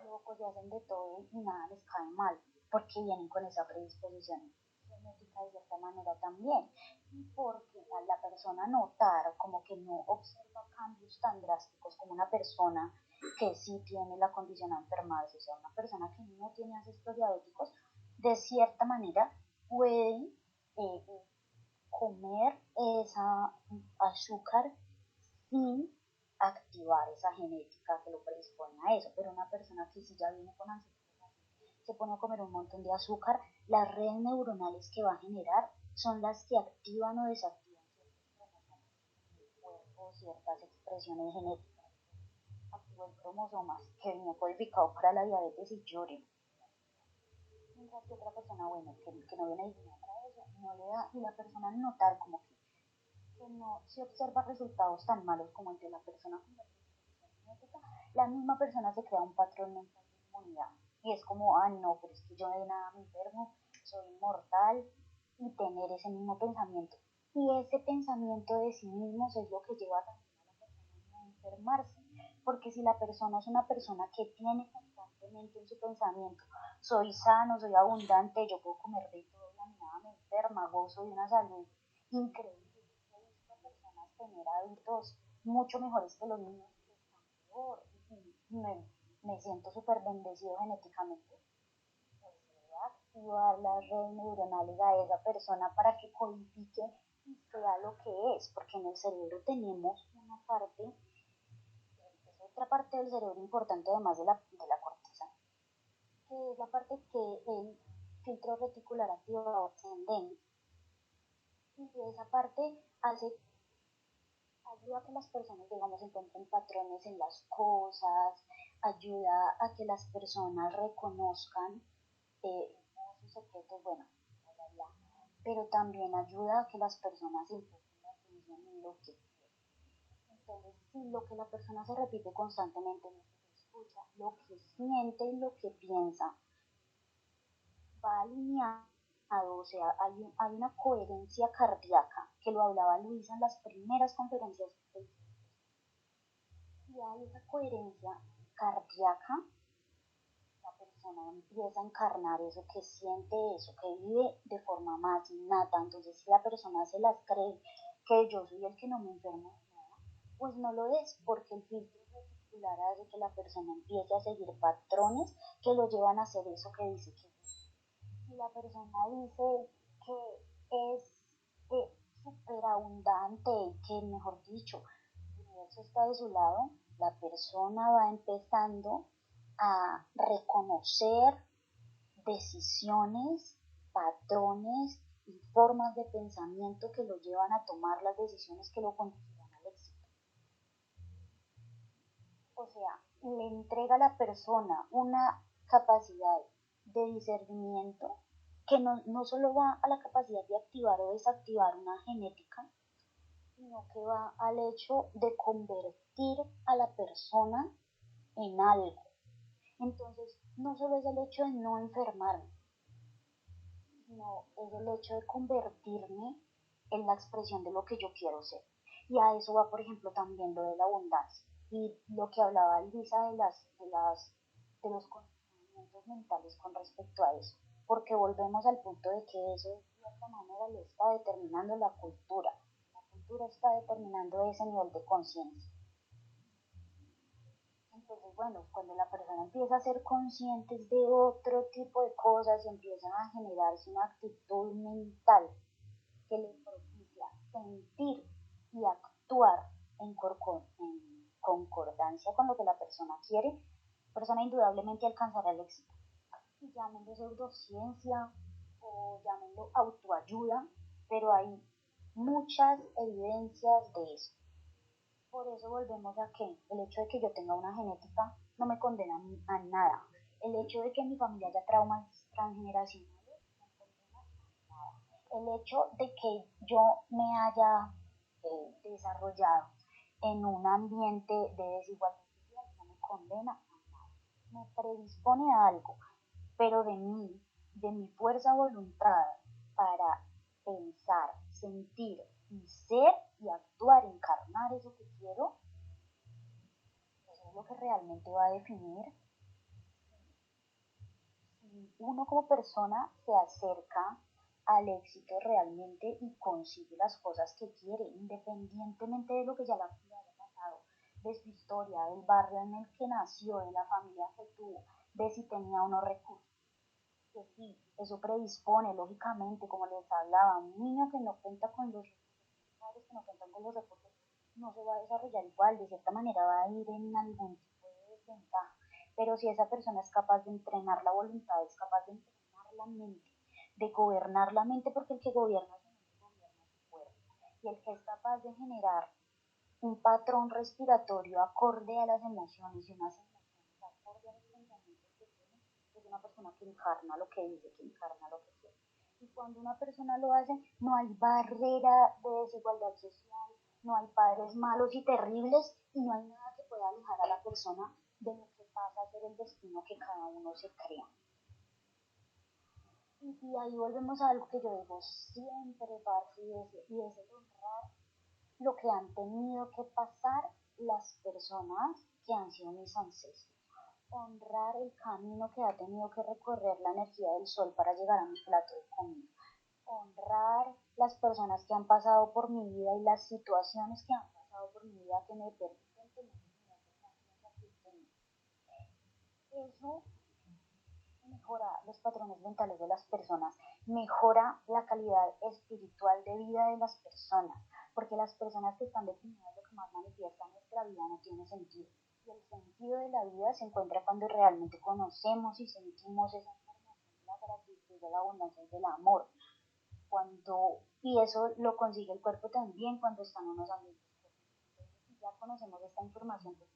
locos y hacen de todo y nada les cae mal, porque vienen con esa predisposición genética de cierta manera también, y porque a la persona notar como que no observa cambios tan drásticos como una persona que sí tiene la condición a enfermarse, o sea, una persona que no tiene ancestros diabéticos, de cierta manera puede comer esa azúcar sin activar esa genética que lo predispone a eso, pero una persona que sí ya viene con ancestros se pone a comer un montón de azúcar, las redes neuronales que va a generar son las que activan o desactivan ciertos cromosomas en el cuerpo, ciertas expresiones genéticas. Activó el cromosomas que venía codificado para la diabetes y llore. Mientras que otra persona, bueno, que no viene diseñada para eso, no le da, y la persona notar como que no se observa resultados tan malos como el de la persona con la predisposición genética, la misma persona se crea un patrón mental de inmunidad. Y es como, ah, no, pero es que yo de nada me enfermo, soy inmortal, y tener ese mismo pensamiento. Y ese pensamiento de sí mismos es lo que lleva también a la persona a no enfermarse. Porque si la persona es una persona que tiene constantemente en su pensamiento, soy sano, soy abundante, yo puedo comer de todo y a mí nada me enferma, gozo de una salud increíble, personas tener hábitos mucho mejores que los niños que están peor y me siento súper bendecido genéticamente, pues voy a activar las redes neuronales a esa persona para que codifique y sea lo que es, porque en el cerebro tenemos una parte, es otra parte del cerebro importante además de la corteza, que es la parte que el filtro reticular activado ascendente, y esa parte hace ayuda a que las personas, digamos, encuentren patrones en las cosas, ayuda a que las personas reconozcan sus secretos, bueno, bla, bla, bla. Pero también ayuda a que las personas enfoquen la atención en lo que quieren. Entonces, si lo que la persona se repite constantemente, lo que se escucha, lo que siente y lo que piensa, va alineado, o sea, hay una coherencia cardíaca, que lo hablaba Luisa en las primeras conferencias que hizo. Y hay esa coherencia cardíaca, la persona empieza a encarnar eso que siente, eso que vive de forma más innata. Entonces, si la persona se las cree que yo soy el que no me enfermo de nada, pues no lo es, porque el filtro reticular hace que la persona empiece a seguir patrones que lo llevan a hacer eso que dice que es. Si la persona dice que es superabundante y que, mejor dicho, el universo está de su lado, la persona va empezando a reconocer decisiones, patrones y formas de pensamiento que lo llevan a tomar las decisiones que lo conducirán al éxito. O sea, le entrega a la persona una capacidad de discernimiento que no solo va a la capacidad de activar o desactivar una genética, sino que va al hecho de convertir a la persona en algo. Entonces, no solo es el hecho de no enfermarme, sino es el hecho de convertirme en la expresión de lo que yo quiero ser. Y a eso va, por ejemplo, también lo de la abundancia y lo que hablaba Lisa de los condicionamientos mentales con respecto a eso, porque volvemos al punto de que eso de cierta manera lo está determinando la cultura. La cultura está determinando ese nivel de conciencia. Entonces, bueno, cuando la persona empieza a ser consciente de otro tipo de cosas y empieza a generarse una actitud mental que le propicia sentir y actuar en concordancia con lo que la persona quiere, la persona indudablemente alcanzará el éxito. Y llámenlo pseudociencia o llámenlo autoayuda, pero hay muchas evidencias de eso. Por eso volvemos a que el hecho de que yo tenga una genética no me condena a nada. El hecho de que en mi familia haya traumas transgeneracionales no me condena a nada. El hecho de que yo me haya desarrollado en un ambiente de desigualdad social no me condena a nada. Me predispone a algo, pero de mi fuerza voluntad para pensar, sentir y ser y actuar, encarnar eso que quiero, eso es lo que realmente va a definir si uno como persona se acerca al éxito realmente y consigue las cosas que quiere, independientemente de lo que ya la vida haya pasado, de su historia, del barrio en el que nació, de la familia que tuvo, de si tenía unos recursos. Que sí, eso predispone, lógicamente, como les hablaba, un niño que no cuenta con los recursos, que no cuentan con los recursos, no se va a desarrollar igual, de cierta manera va a ir en algún tipo de desventaja. Pero si esa persona es capaz de entrenar la voluntad, es capaz de entrenar la mente, de gobernar la mente, porque el que gobierna su mente gobierna su cuerpo, y el que es capaz de generar un patrón respiratorio acorde a las emociones y unas emociones acorde a los pensamientos que tiene, es una persona que encarna lo que dice, que encarna lo que quiere. Y cuando una persona lo hace, no hay barrera de desigualdad social, no hay padres malos y terribles, y no hay nada que pueda alejar a la persona de lo que pasa a ser el destino que cada uno se crea. Y ahí volvemos a algo que yo digo siempre, parce, y es el honrar lo que han tenido que pasar las personas que han sido mis ancestros. Honrar el camino que ha tenido que recorrer la energía del sol para llegar a mi plato de comida. Honrar las personas que han pasado por mi vida y las situaciones que han pasado por mi vida que me permiten tener el nivel de conciencia que tengo. Eso mejora los patrones mentales de las personas, mejora la calidad espiritual de vida de las personas, porque las personas que están deprimidas lo que más manifiestan es que la vida no tiene sentido. Y el sentido de la vida se encuentra cuando realmente conocemos y sentimos esa información de la gratitud, de la abundancia y del amor. Y eso lo consigue el cuerpo también cuando están en unos ambientes. Entonces, si ya conocemos esta información, pues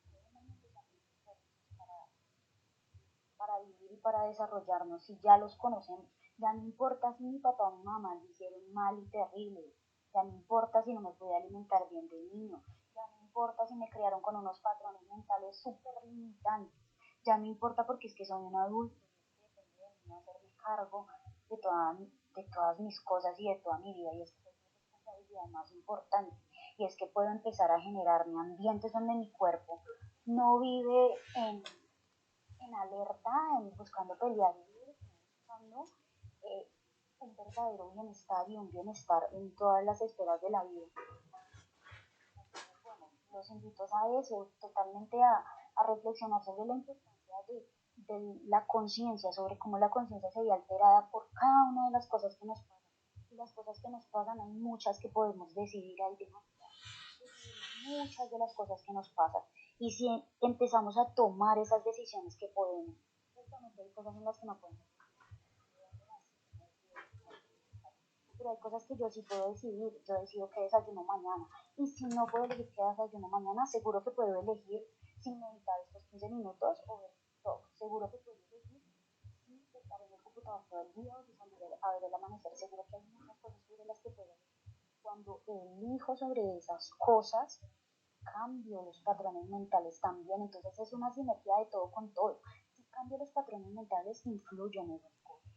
para vivir y para desarrollarnos, si ya los conocemos, ya no importa si mi papá o mi mamá me hicieron mal y terrible, ya no importa si no me pude alimentar bien de niño, ya no importa si me criaron con unos patrones mentales súper limitantes, ya no importa porque es que soy un adulto, y es que depende de mí hacerme cargo de todas mis cosas y de toda mi vida, y es que es mi responsabilidad más importante, y es que puedo empezar a generarme ambientes donde mi cuerpo no vive en alerta, buscando pelear, buscando un verdadero bienestar y un bienestar en todas las esferas de la vida. Entonces, bueno, los invito a eso, totalmente a reflexionar sobre la importancia de la conciencia, sobre cómo la conciencia se ve alterada por cada una de las cosas que nos pasan. Y las cosas que nos pasan hay muchas que podemos decidir, hay muchas de las cosas que nos pasan. Y si empezamos a tomar esas decisiones que podemos, ciertamente hay cosas en las que no podemos, pero hay cosas que yo sí puedo decidir. Yo decido qué desayuno mañana. Y si no puedo elegir qué desayuno mañana, seguro que puedo elegir sin meditar estos 15 minutos o ver TikTok. Seguro que puedo elegir sin estar en el computador todo el día o si salir a ver el amanecer. Seguro que hay muchas cosas sobre las que puedo elegir. Cuando elijo sobre esas cosas, cambio los patrones mentales también. Entonces es una sinergia de todo con todo. Si cambio los patrones mentales, influyo en esas cosas.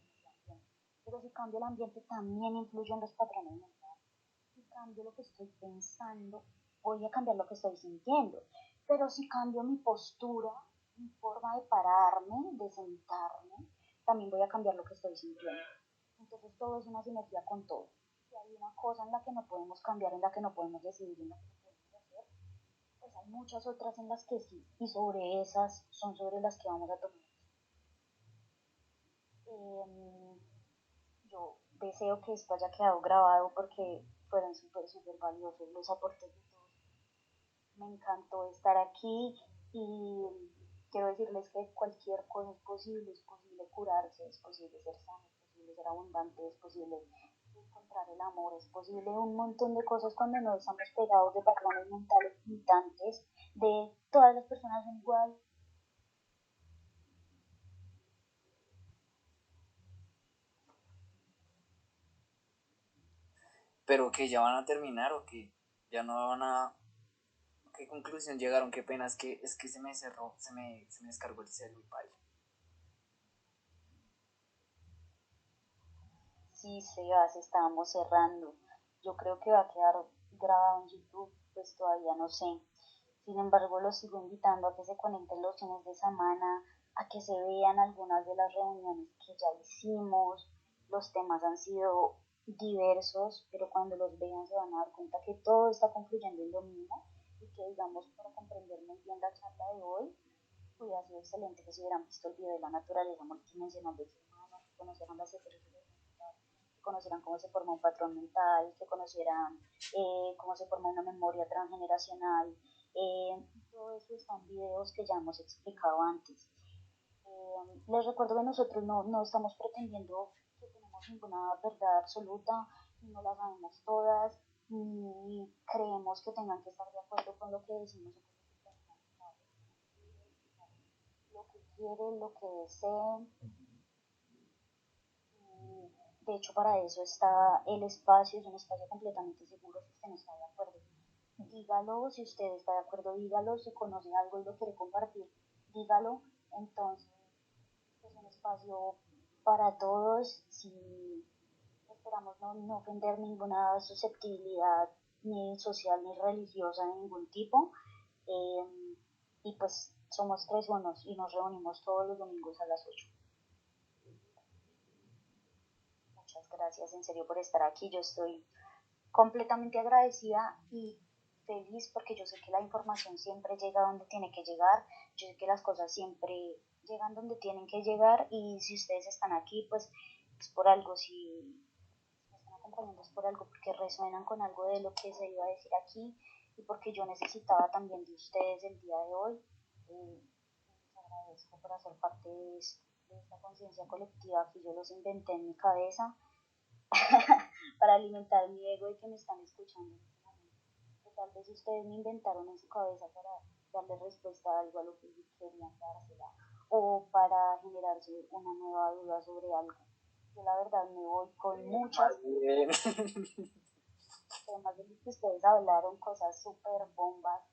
Pero si cambio el ambiente, también influye en los patrones mentales. Si cambio lo que estoy pensando, voy a cambiar lo que estoy sintiendo. Pero si cambio mi postura, mi forma de pararme, de sentarme, también voy a cambiar lo que estoy sintiendo. Entonces todo es una sinergia con todo. Si hay una cosa en la que no podemos cambiar, en la que no podemos decidir, en la que no podemos hacer, pues hay muchas otras en las que sí. Y sobre esas son sobre las que vamos a tomar. Eh, yo deseo que esto haya quedado grabado porque fueron súper valiosos los aportes de todos. Me encantó estar aquí y quiero decirles que cualquier cosa es posible curarse, es posible ser sano, es posible ser abundante, es posible encontrar el amor, es posible un montón de cosas cuando no estamos pegados de patrones mentales limitantes, de todas las personas son igual. Pero que ya van a terminar o que ya no van a... ¿Qué conclusión llegaron? Qué pena, es que se me cerró, se me descargó el celular. Sí, Sebas, estábamos cerrando. Yo creo que va a quedar grabado en YouTube, pues todavía no sé. Sin embargo, los sigo invitando a que se conecten los fines de semana, a que se vean algunas de las reuniones que ya hicimos. Los temas han sido diversos, pero cuando los vean se van a dar cuenta que todo está concluyendo en lo mismo y que, digamos, para comprender muy bien la charla de hoy, hubiera sido excelente que se hubieran visto el video de la naturaleza multidimensional del ser humano, que conocieran las estructuras mentales, que conocieran cómo se forma un patrón mental, que conocieran cómo se forma una memoria transgeneracional. Todo eso está en videos que ya hemos explicado antes. Les recuerdo que nosotros no estamos pretendiendo que tenemos ninguna verdad absoluta, ni no la sabemos todas, ni creemos que tengan que estar de acuerdo con lo que decimos o con lo que pensamos, lo que quieren, lo que deseen. De hecho, para eso está el espacio, es un espacio completamente seguro si usted no está de acuerdo. Dígalo, si usted está de acuerdo, dígalo, si conoce algo y lo quiere compartir, dígalo. Entonces, es un espacio para todos, si esperamos no ofender ninguna susceptibilidad ni social ni religiosa de ningún tipo. Y pues somos tres unos y nos reunimos todos los domingos a las 8. Muchas gracias en serio por estar aquí. Yo estoy completamente agradecida y feliz porque yo sé que la información siempre llega donde tiene que llegar. Yo sé que las cosas siempre llegan donde tienen que llegar y si ustedes están aquí, pues es por algo. Si me están acompañando es por algo, porque resuenan con algo de lo que se iba a decir aquí y porque yo necesitaba también de ustedes el día de hoy. Les agradezco por hacer parte de esta conciencia colectiva que yo los inventé en mi cabeza para alimentar mi ego y que me están escuchando en este momento. Que tal vez ustedes me inventaron en su cabeza para darle respuesta a algo a lo que querían dársela o para generarse una nueva duda sobre algo. Yo la verdad me voy con muchas temas de los que ustedes hablaron, cosas súper bombas.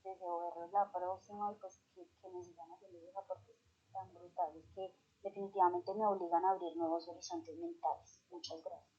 Deseo verlos la próxima y pues que me sigan haciendo esos aportes tan brutales que definitivamente me obligan a abrir nuevos horizontes mentales. Muchas gracias.